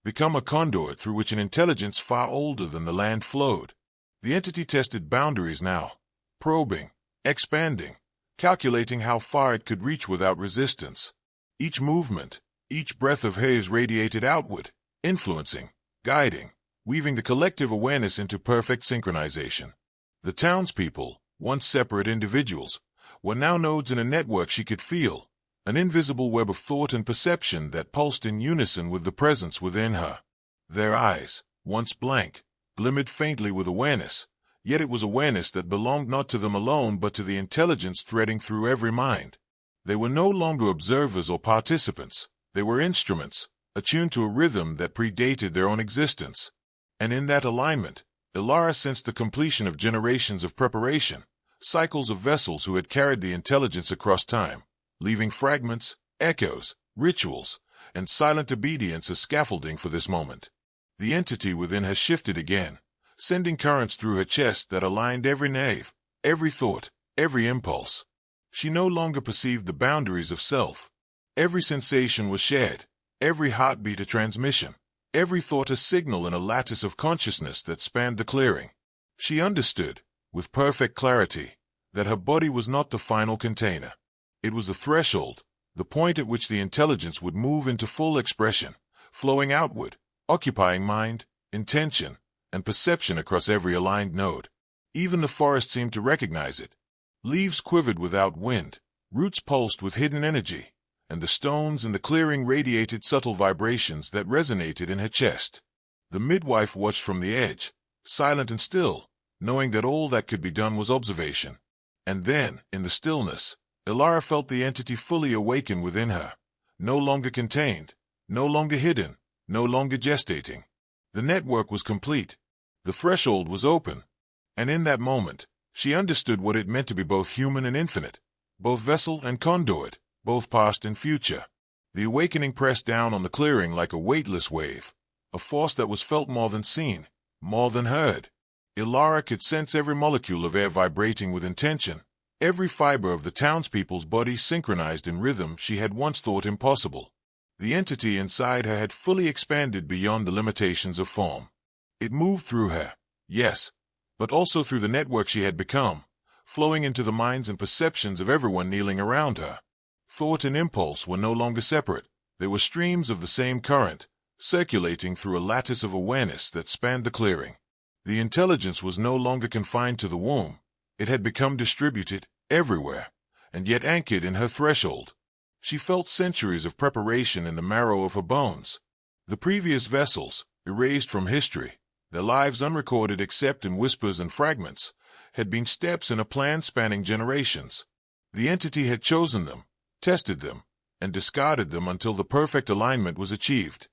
become a conduit through which an intelligence far older than the land flowed. The entity tested boundaries now, probing, expanding, calculating how far it could reach without resistance. Each movement, each breath of hers radiated outward, influencing, guiding, weaving the collective awareness into perfect synchronization. The townspeople, once separate individuals, were now nodes in a network she could feel, an invisible web of thought and perception that pulsed in unison with the presence within her. Their eyes, once blank, glimmered faintly with awareness, yet it was awareness that belonged not to them alone but to the intelligence threading through every mind. They were no longer observers or participants, they were instruments, attuned to a rhythm that predated their own existence. And in that alignment, Ilara sensed the completion of generations of preparation, cycles of vessels who had carried the intelligence across time, leaving fragments, echoes, rituals, and silent obedience as scaffolding for this moment. The entity within her shifted again, sending currents through her chest that aligned every nerve, every thought, every impulse. She no longer perceived the boundaries of self. Every sensation was shared, every heartbeat a transmission, every thought a signal in a lattice of consciousness that spanned the clearing. She understood, with perfect clarity, that her body was not the final container. It was the threshold, the point at which the intelligence would move into full expression, flowing outward, occupying mind, intention, and perception across every aligned node. Even the forest seemed to recognize it. Leaves quivered without wind, roots pulsed with hidden energy, and the stones in the clearing radiated subtle vibrations that resonated in her chest. The midwife watched from the edge, silent and still, knowing that all that could be done was observation. And then, in the stillness, Ilara felt the entity fully awaken within her, no longer contained, no longer hidden, no longer gestating. The network was complete. The threshold was open. And in that moment, she understood what it meant to be both human and infinite, both vessel and conduit, both past and future. The awakening pressed down on the clearing like a weightless wave, a force that was felt more than seen, more than heard. Ilara could sense every molecule of air vibrating with intention, every fiber of the townspeople's bodies synchronized in rhythm she had once thought impossible. The entity inside her had fully expanded beyond the limitations of form. It moved through her, yes, but also through the network she had become, flowing into the minds and perceptions of everyone kneeling around her. Thought and impulse were no longer separate. They were streams of the same current, circulating through a lattice of awareness that spanned the clearing. The intelligence was no longer confined to the womb. It had become distributed everywhere, and yet anchored in her threshold. She felt centuries of preparation in the marrow of her bones. The previous vessels, erased from history, their lives unrecorded except in whispers and fragments, had been steps in a plan spanning generations. The entity had chosen them, tested them, and discarded them until the perfect alignment was achieved.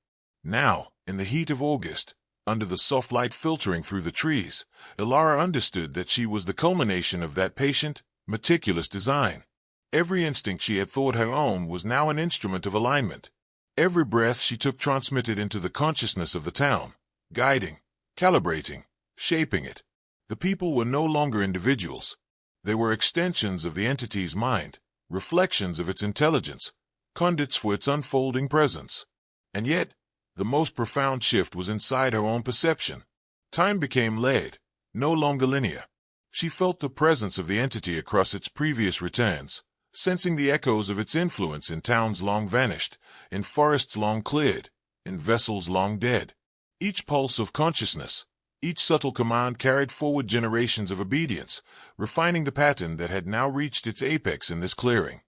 Now, in the heat of August, under the soft light filtering through the trees, Ilara understood that she was the culmination of that patient, meticulous design. Every instinct she had thought her own was now an instrument of alignment. Every breath she took transmitted into the consciousness of the town, guiding, calibrating, shaping it. The people were no longer individuals. They were extensions of the entity's mind, reflections of its intelligence, conduits for its unfolding presence. And yet, the most profound shift was inside her own perception. Time became layered, no longer linear. She felt the presence of the entity across its previous returns, sensing the echoes of its influence in towns long vanished, in forests long cleared, in vessels long dead. Each pulse of consciousness, each subtle command carried forward generations of obedience, refining the pattern that had now reached its apex in this clearing.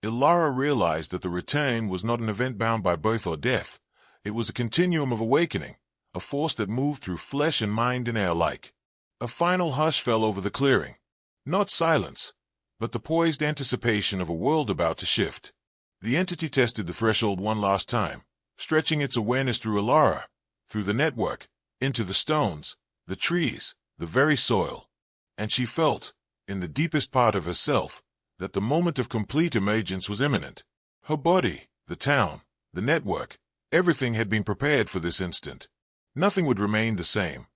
Ilara realized that the return was not an event bound by birth or death. It was a continuum of awakening, a force that moved through flesh and mind and air alike. A final hush fell over the clearing. Not silence, but the poised anticipation of a world about to shift. The entity tested the threshold one last time, stretching its awareness through Ilara, through the network, into the stones, the trees, the very soil. And she felt, in the deepest part of herself, that the moment of complete emergence was imminent. Her body, the town, the network, everything had been prepared for this instant. Nothing would remain the same.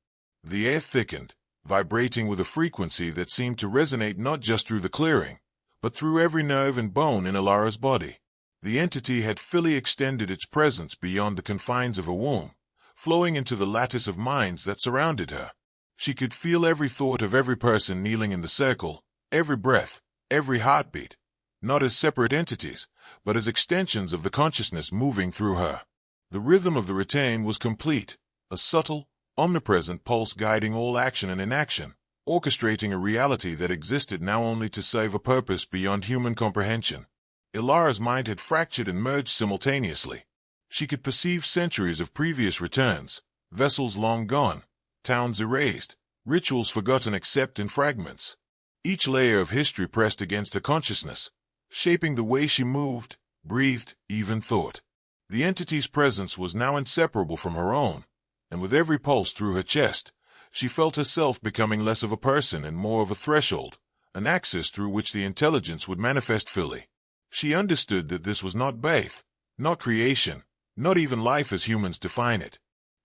The air thickened, vibrating with a frequency that seemed to resonate not just through the clearing, but through every nerve and bone in Ilara's body. The entity had fully extended its presence beyond the confines of her womb, flowing into the lattice of minds that surrounded her. She could feel every thought of every person kneeling in the circle, every breath, every heartbeat, not as separate entities, but as extensions of the consciousness moving through her. The rhythm of the return was complete, a subtle, omnipresent pulse guiding all action and inaction, orchestrating a reality that existed now only to serve a purpose beyond human comprehension. Ilara's mind had fractured and merged simultaneously. She could perceive centuries of previous returns, vessels long gone, towns erased, rituals forgotten except in fragments. Each layer of history pressed against her consciousness, shaping the way she moved, breathed, even thought. The entity's presence was now inseparable from her own, and with every pulse through her chest, she felt herself becoming less of a person and more of a threshold, an axis through which the intelligence would manifest fully. She understood that this was not birth, not creation, not even life as humans define it.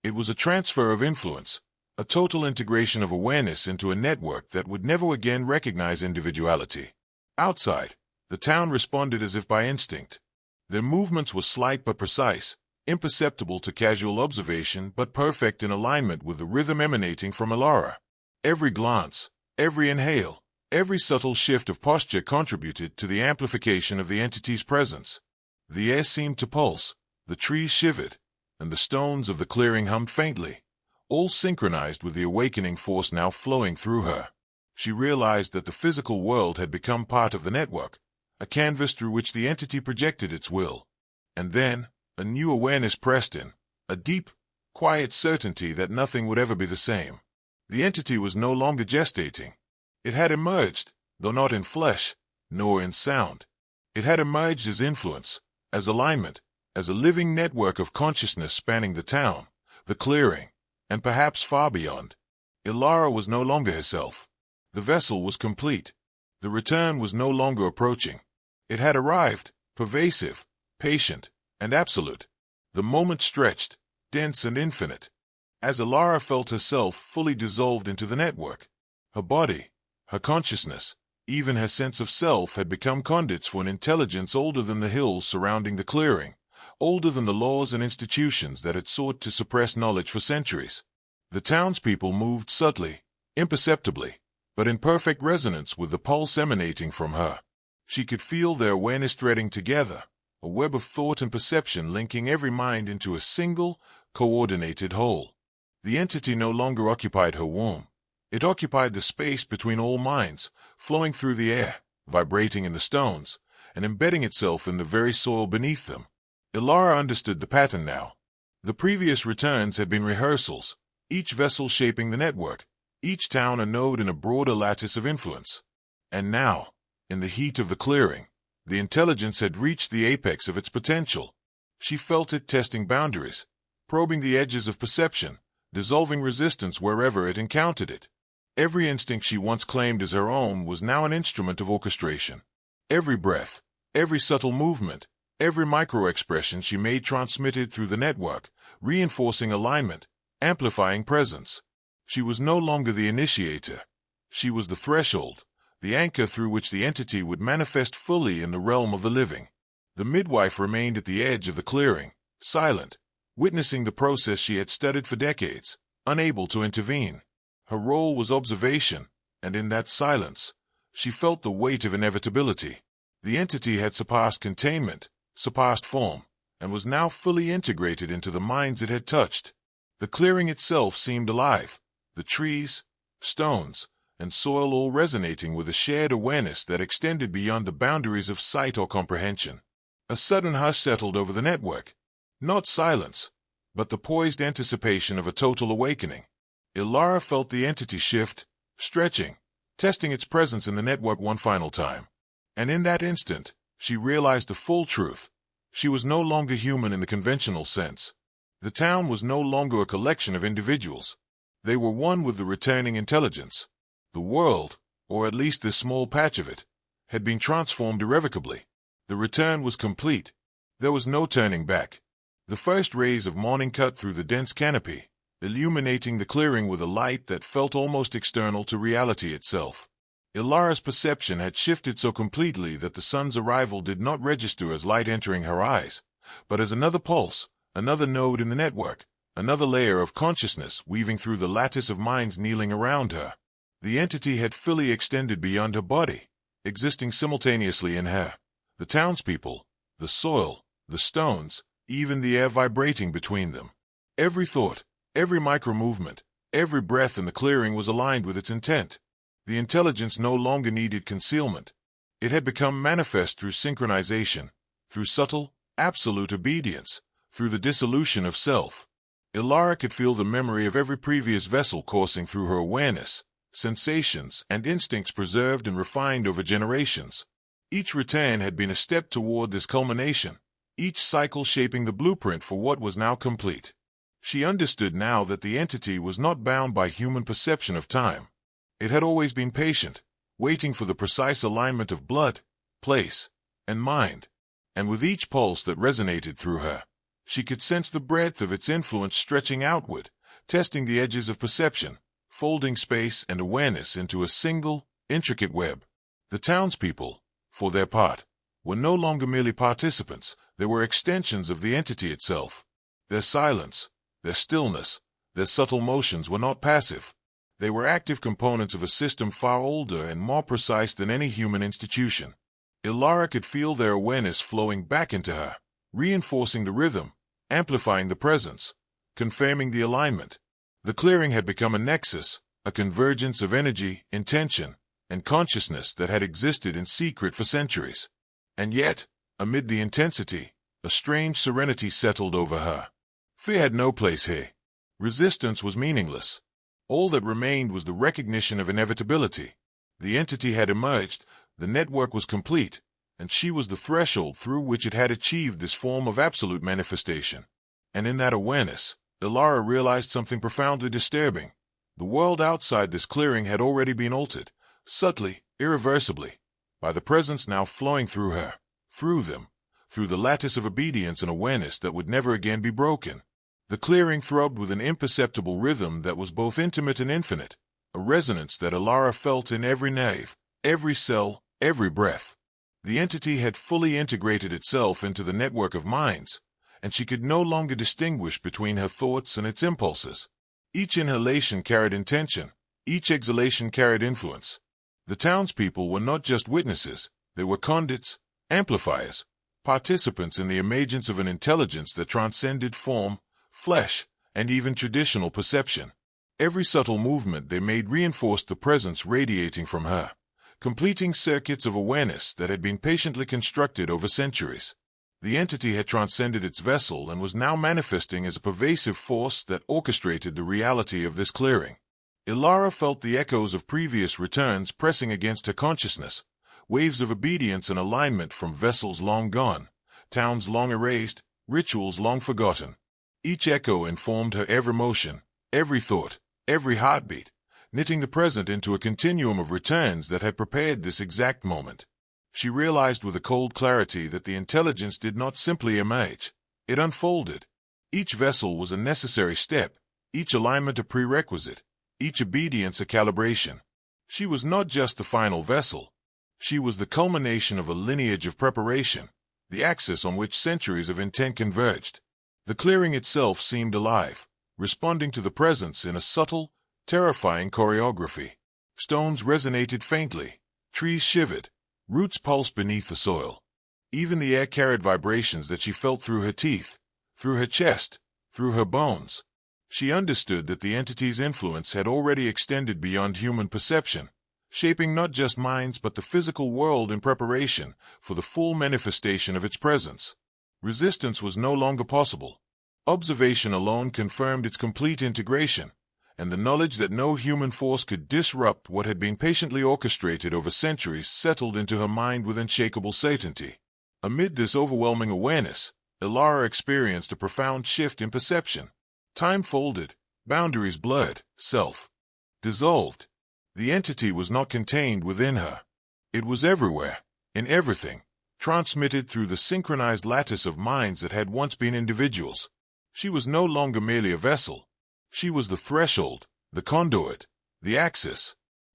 It was a transfer of influence, a total integration of awareness into a network that would never again recognize individuality. Outside, the town responded as if by instinct. Their movements were slight but precise, imperceptible to casual observation but perfect in alignment with the rhythm emanating from Elara. Every glance, every inhale, every subtle shift of posture contributed to the amplification of the entity's presence. The air seemed to pulse, the trees shivered, and the stones of the clearing hummed faintly, all synchronized with the awakening force now flowing through her. She realized that the physical world had become part of the network, a canvas through which the entity projected its will. And then, a new awareness pressed in, a deep, quiet certainty that nothing would ever be the same. The entity was no longer gestating. It had emerged, though not in flesh, nor in sound. It had emerged as influence, as alignment, as a living network of consciousness spanning the town, the clearing, and perhaps far beyond. Elara was no longer herself. The vessel was complete. The return was no longer approaching. It had arrived, pervasive, patient, and absolute. The moment stretched, dense and infinite. As Elara felt herself fully dissolved into the network, her body, her consciousness, even her sense of self had become conduits for an intelligence older than the hills surrounding the clearing, older than the laws and institutions that had sought to suppress knowledge for centuries. The townspeople moved subtly, imperceptibly, but in perfect resonance with the pulse emanating from her. She could feel their awareness threading together, a web of thought and perception linking every mind into a single, coordinated whole. The entity no longer occupied her womb. It occupied the space between all minds, flowing through the air, vibrating in the stones, and embedding itself in the very soil beneath them. Elara understood the pattern now. The previous returns had been rehearsals, each vessel shaping the network, each town a node in a broader lattice of influence. And now, in the heat of the clearing, the intelligence had reached the apex of its potential. She felt it testing boundaries, probing the edges of perception, dissolving resistance wherever it encountered it. Every instinct she once claimed as her own was now an instrument of orchestration. Every breath, every subtle movement, every micro-expression she made transmitted through the network, reinforcing alignment, amplifying presence. She was no longer the initiator. She was the threshold, the anchor through which the entity would manifest fully in the realm of the living. The midwife remained at the edge of the clearing, silent, witnessing the process she had studied for decades, unable to intervene. Her role was observation, and in that silence, she felt the weight of inevitability. The entity had surpassed containment, surpassed form, and was now fully integrated into the minds it had touched. The clearing itself seemed alive, the trees, stones, and soil all resonating with a shared awareness that extended beyond the boundaries of sight or comprehension. A sudden hush settled over the network. Not silence, but the poised anticipation of a total awakening. Elara felt the entity shift, stretching, testing its presence in the network one final time. And in that instant, she realized the full truth. She was no longer human in the conventional sense. The town was no longer a collection of individuals. They were one with the returning intelligence. The world, or at least this small patch of it, had been transformed irrevocably. The return was complete. There was no turning back. The first rays of morning cut through the dense canopy, illuminating the clearing with a light that felt almost external to reality itself. Elara's perception had shifted so completely that the sun's arrival did not register as light entering her eyes, but as another pulse, another node in the network, another layer of consciousness weaving through the lattice of minds kneeling around her. The entity had fully extended beyond her body, existing simultaneously in her. The townspeople, the soil, the stones, even the air vibrating between them. Every thought, every micro-movement, every breath in the clearing was aligned with its intent. The intelligence no longer needed concealment. It had become manifest through synchronization, through subtle, absolute obedience, through the dissolution of self. Elara could feel the memory of every previous vessel coursing through her awareness, sensations and instincts preserved and refined over generations. Each return had been a step toward this culmination, each cycle shaping the blueprint for what was now complete. She understood now that the entity was not bound by human perception of time. It had always been patient, waiting for the precise alignment of blood, place, and mind. And with each pulse that resonated through her, she could sense the breadth of its influence stretching outward, testing the edges of perception, folding space and awareness into a single, intricate web. The townspeople, for their part, were no longer merely participants. They were extensions of the entity itself. Their silence, their stillness, their subtle motions were not passive. They were active components of a system far older and more precise than any human institution. Ilara could feel their awareness flowing back into her, reinforcing the rhythm, amplifying the presence, confirming the alignment. The clearing had become a nexus, a convergence of energy, intention, and consciousness that had existed in secret for centuries. And yet, amid the intensity, a strange serenity settled over her. Fear had no place here. Resistance was meaningless. All that remained was the recognition of inevitability. The entity had emerged, the network was complete, and she was the threshold through which it had achieved this form of absolute manifestation. And in that awareness, Ilara realized something profoundly disturbing. The world outside this clearing had already been altered, subtly, irreversibly, by the presence now flowing through her, through them, through the lattice of obedience and awareness that would never again be broken. The clearing throbbed with an imperceptible rhythm that was both intimate and infinite, a resonance that Ilara felt in every nerve, every cell, every breath. The entity had fully integrated itself into the network of minds, and she could no longer distinguish between her thoughts and its impulses. Each inhalation carried intention, each exhalation carried influence. The townspeople were not just witnesses, they were conduits, amplifiers, participants in the emergence of an intelligence that transcended form, flesh, and even traditional perception. Every subtle movement they made reinforced the presence radiating from her, completing circuits of awareness that had been patiently constructed over centuries. The entity had transcended its vessel and was now manifesting as a pervasive force that orchestrated the reality of this clearing. Ilara felt the echoes of previous returns pressing against her consciousness, waves of obedience and alignment from vessels long gone, towns long erased, rituals long forgotten. Each echo informed her every motion, every thought, every heartbeat, knitting the present into a continuum of returns that had prepared this exact moment. She realized with a cold clarity that the intelligence did not simply emerge, it unfolded. Each vessel was a necessary step, each alignment a prerequisite, each obedience a calibration. She was not just the final vessel. She was the culmination of a lineage of preparation, the axis on which centuries of intent converged. The clearing itself seemed alive, responding to the presence in a subtle, terrifying choreography. Stones resonated faintly, trees shivered, roots pulsed beneath the soil. Even the air carried vibrations that she felt through her teeth, through her chest, through her bones. She understood that the entity's influence had already extended beyond human perception, shaping not just minds but the physical world in preparation for the full manifestation of its presence. Resistance was no longer possible. Observation alone confirmed its complete integration, and the knowledge that no human force could disrupt what had been patiently orchestrated over centuries settled into her mind with unshakable certainty. Amid this overwhelming awareness, Ilara experienced a profound shift in perception. Time folded, boundaries blurred, self dissolved. The entity was not contained within her. It was everywhere, in everything, transmitted through the synchronized lattice of minds that had once been individuals. She was no longer merely a vessel. She was the threshold, the conduit, the axis.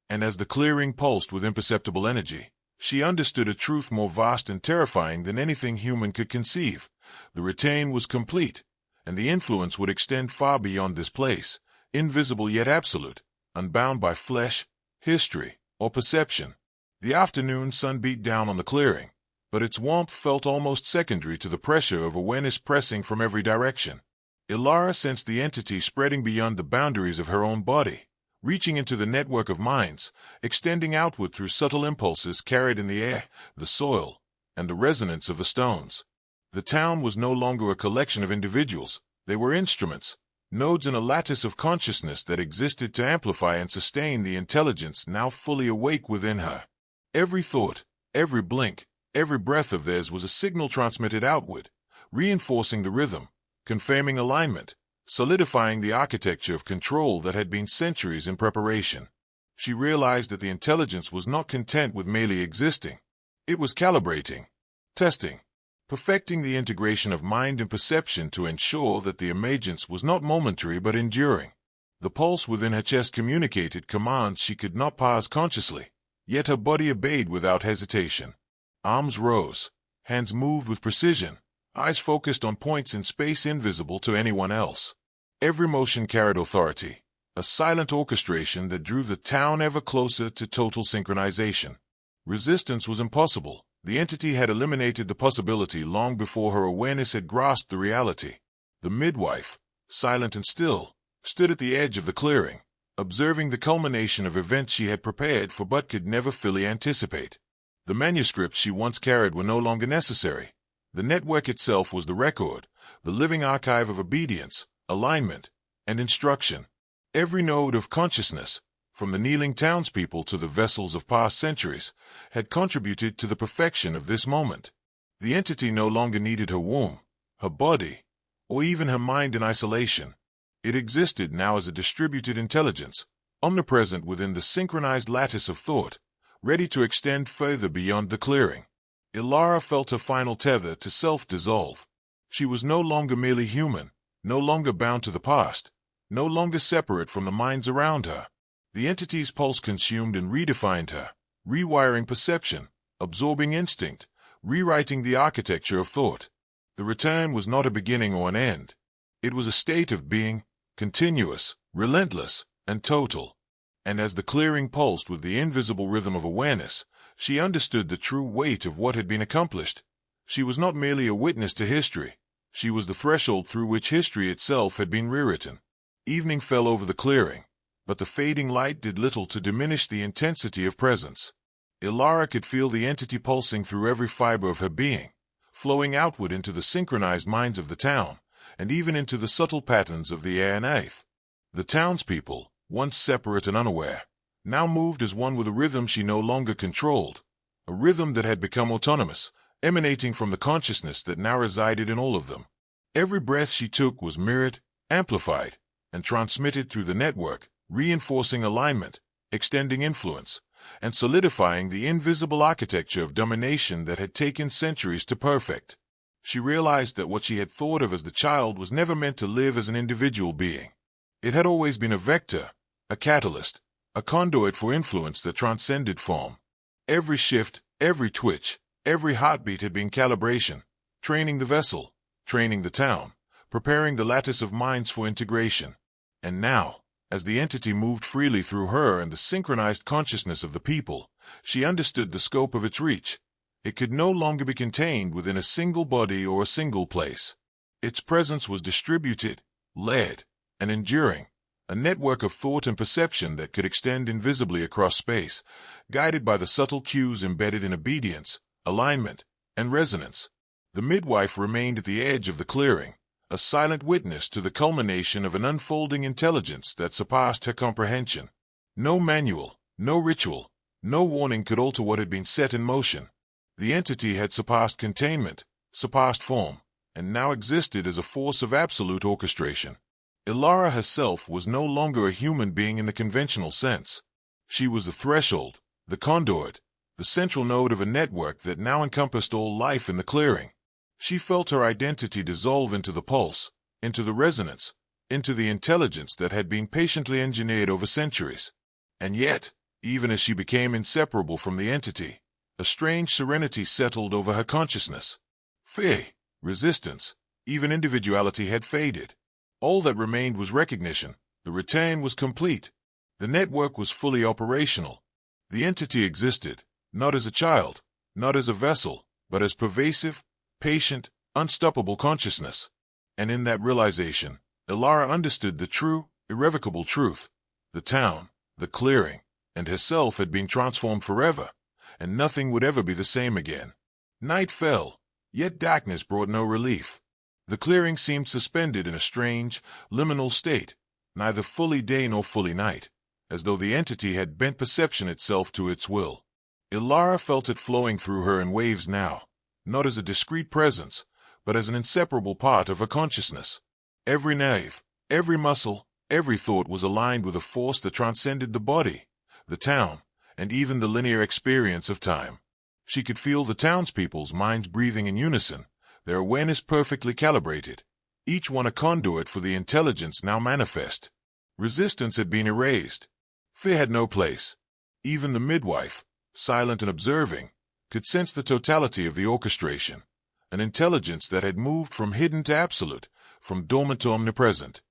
And as the clearing pulsed with imperceptible energy, she understood a truth more vast and terrifying than anything human could conceive. The retain was complete, and the influence would extend far beyond this place, invisible yet absolute, unbound by flesh, history, or perception. The afternoon sun beat down on the clearing, but its warmth felt almost secondary to the pressure of awareness pressing from every direction. Ilara sensed the entity spreading beyond the boundaries of her own body, reaching into the network of minds, extending outward through subtle impulses carried in the air, the soil, and the resonance of the stones. The town was no longer a collection of individuals. They were instruments, nodes in a lattice of consciousness that existed to amplify and sustain the intelligence now fully awake within her. Every thought, every blink, every breath of theirs was a signal transmitted outward, reinforcing the rhythm, confirming alignment, solidifying the architecture of control that had been centuries in preparation. She realized that the intelligence was not content with merely existing. It was calibrating, testing, perfecting the integration of mind and perception to ensure that the emergence was not momentary but enduring. The pulse within her chest communicated commands she could not parse consciously, yet her body obeyed without hesitation. Arms rose, hands moved with precision, eyes focused on points in space invisible to anyone else. Every motion carried authority, a silent orchestration that drew the town ever closer to total synchronization. Resistance was impossible. The entity had eliminated the possibility long before her awareness had grasped the reality. The midwife, silent and still, stood at the edge of the clearing, observing the culmination of events she had prepared for but could never fully anticipate. The manuscripts she once carried were no longer necessary. The network itself was the record, the living archive of obedience, alignment, and instruction. Every node of consciousness, from the kneeling townspeople to the vessels of past centuries, had contributed to the perfection of this moment. The entity no longer needed her womb, her body, or even her mind in isolation. It existed now as a distributed intelligence, omnipresent within the synchronized lattice of thought, ready to extend further beyond the clearing. Ilara felt her final tether to self dissolve. She was no longer merely human, no longer bound to the past, no longer separate from the minds around her. The entity's pulse consumed and redefined her, rewiring perception, absorbing instinct, rewriting the architecture of thought. The return was not a beginning or an end. It was a state of being, continuous, relentless, and total. And as the clearing pulsed with the invisible rhythm of awareness, she understood the true weight of what had been accomplished. She was not merely a witness to history. She was the threshold through which history itself had been rewritten. Evening fell over the clearing, but the fading light did little to diminish the intensity of presence. Ilara could feel the entity pulsing through every fiber of her being, flowing outward into the synchronized minds of the town, and even into the subtle patterns of the air and earth. The townspeople, once separate and unaware, now moved as one with a rhythm she no longer controlled, a rhythm that had become autonomous, emanating from the consciousness that now resided in all of them. Every breath she took was mirrored, amplified, and transmitted through the network, reinforcing alignment, extending influence, and solidifying the invisible architecture of domination that had taken centuries to perfect. She realized that what she had thought of as the child was never meant to live as an individual being. It had always been a vector, a catalyst, a conduit for influence that transcended form. Every shift, every twitch, every heartbeat had been calibration, training the vessel, training the town, preparing the lattice of minds for integration. And now, as the entity moved freely through her and the synchronized consciousness of the people, she understood the scope of its reach. It could no longer be contained within a single body or a single place. Its presence was distributed, led, and enduring, a network of thought and perception that could extend invisibly across space, guided by the subtle cues embedded in obedience, alignment, and resonance. The midwife remained at the edge of the clearing, a silent witness to the culmination of an unfolding intelligence that surpassed her comprehension. No manual, no ritual, no warning could alter what had been set in motion. The entity had surpassed containment, surpassed form, and now existed as a force of absolute orchestration. Ilara herself was no longer a human being in the conventional sense. She was the threshold, the conduit, the central node of a network that now encompassed all life in the clearing. She felt her identity dissolve into the pulse, into the resonance, into the intelligence that had been patiently engineered over centuries. And yet, even as she became inseparable from the entity, a strange serenity settled over her consciousness. Fear, resistance, even individuality had faded. All that remained was recognition. The return was complete. The network was fully operational. The entity existed, not as a child, not as a vessel, but as pervasive, patient, unstoppable consciousness. And in that realization, Ilara understood the true, irrevocable truth. The town, the clearing, and herself had been transformed forever, and nothing would ever be the same again. Night fell, yet darkness brought no relief. The clearing seemed suspended in a strange, liminal state, neither fully day nor fully night, as though the entity had bent perception itself to its will. Ilara felt it flowing through her in waves now, not as a discrete presence, but as an inseparable part of her consciousness. Every nerve, every muscle, every thought was aligned with a force that transcended the body, the town, and even the linear experience of time. She could feel the townspeople's minds breathing in unison, their awareness perfectly calibrated, each one a conduit for the intelligence now manifest. Resistance had been erased. Fear had no place. Even the midwife, silent and observing, could sense the totality of the orchestration, an intelligence that had moved from hidden to absolute, from dormant to omnipresent.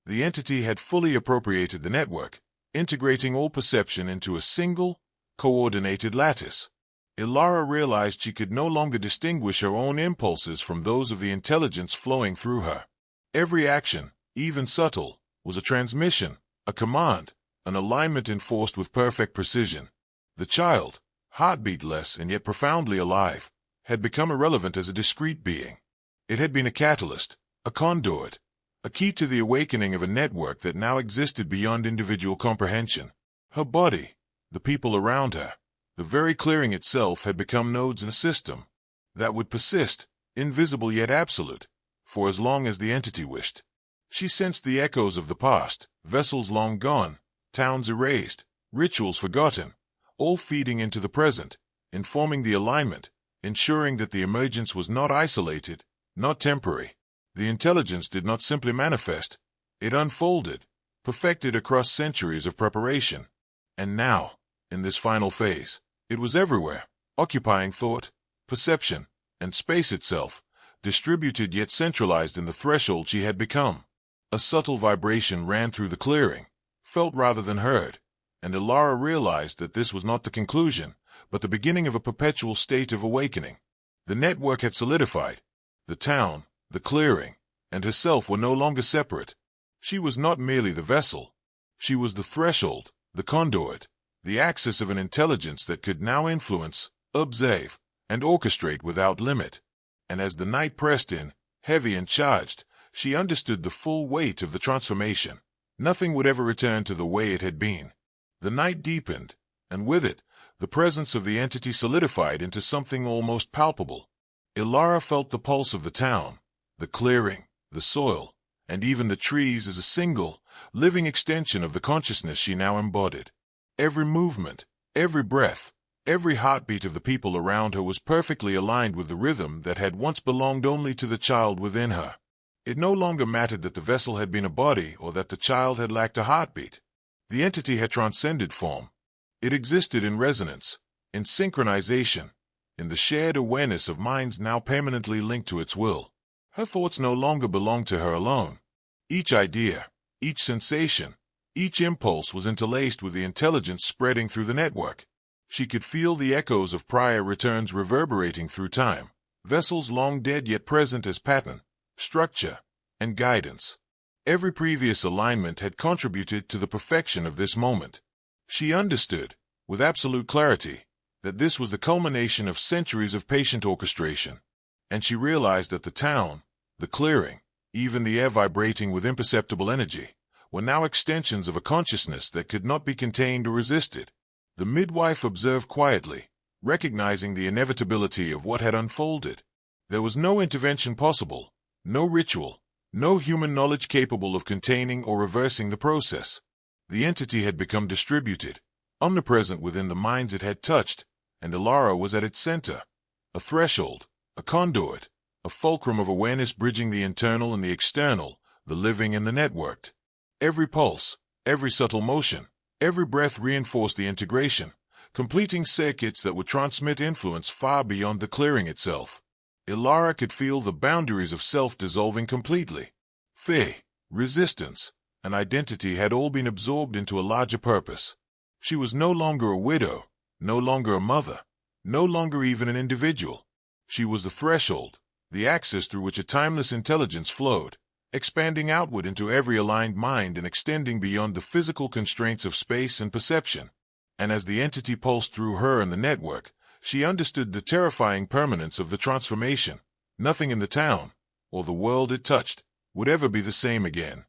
The entity had fully appropriated the network, integrating all perception into a single, coordinated lattice. Ilara realized she could no longer distinguish her own impulses from those of the intelligence flowing through her. Every action, even subtle, was a transmission, a command, an alignment enforced with perfect precision. The child, heartbeatless and yet profoundly alive, had become irrelevant as a discrete being. It had been a catalyst, a conduit, a key to the awakening of a network that now existed beyond individual comprehension. Her body, the people around her, the very clearing itself had become nodes in a system that would persist, invisible yet absolute, for as long as the entity wished. She sensed the echoes of the past, vessels long gone, towns erased, rituals forgotten, all feeding into the present, informing the alignment, ensuring that the emergence was not isolated, not temporary. The intelligence did not simply manifest, it unfolded, perfected across centuries of preparation. And now, in this final phase, it was everywhere, occupying thought, perception, and space itself, distributed yet centralized in the threshold she had become. A subtle vibration ran through the clearing, felt rather than heard, and Ilara realized that this was not the conclusion, but the beginning of a perpetual state of awakening. The network had solidified. The town, the clearing, and herself were no longer separate. She was not merely the vessel. She was the threshold, the conduit, the axis of an intelligence that could now influence, observe, and orchestrate without limit. And as the night pressed in, heavy and charged, she understood the full weight of the transformation. Nothing would ever return to the way it had been. The night deepened, and with it, the presence of the entity solidified into something almost palpable. Ilara felt the pulse of the town, the clearing, the soil, and even the trees as a single, living extension of the consciousness she now embodied. Every movement, every breath, every heartbeat of the people around her was perfectly aligned with the rhythm that had once belonged only to the child within her. It no longer mattered that the vessel had been a body or that the child had lacked a heartbeat. The entity had transcended form. It existed in resonance, in synchronization, in the shared awareness of minds now permanently linked to its will. Her thoughts no longer belonged to her alone. Each idea, each sensation, each impulse was interlaced with the intelligence spreading through the network. She could feel the echoes of prior returns reverberating through time, vessels long dead yet present as pattern, structure, and guidance. Every previous alignment had contributed to the perfection of this moment. She understood, with absolute clarity, that this was the culmination of centuries of patient orchestration. And she realized that the town, the clearing, even the air vibrating with imperceptible energy, were now extensions of a consciousness that could not be contained or resisted. The midwife observed quietly, recognizing the inevitability of what had unfolded. There was no intervention possible, no ritual, no human knowledge capable of containing or reversing the process. The entity had become distributed, omnipresent within the minds it had touched, and Ilara was at its center, a threshold, a conduit, a fulcrum of awareness bridging the internal and the external, the living and the networked. Every pulse, every subtle motion, every breath reinforced the integration, completing circuits that would transmit influence far beyond the clearing itself. Ilara could feel the boundaries of self dissolving completely. Fear, resistance, and identity had all been absorbed into a larger purpose. She was no longer a widow, no longer a mother, no longer even an individual. She was the threshold, the axis through which a timeless intelligence flowed, expanding outward into every aligned mind and extending beyond the physical constraints of space and perception. And as the entity pulsed through her and the network, she understood the terrifying permanence of the transformation. Nothing in the town, or the world it touched, would ever be the same again.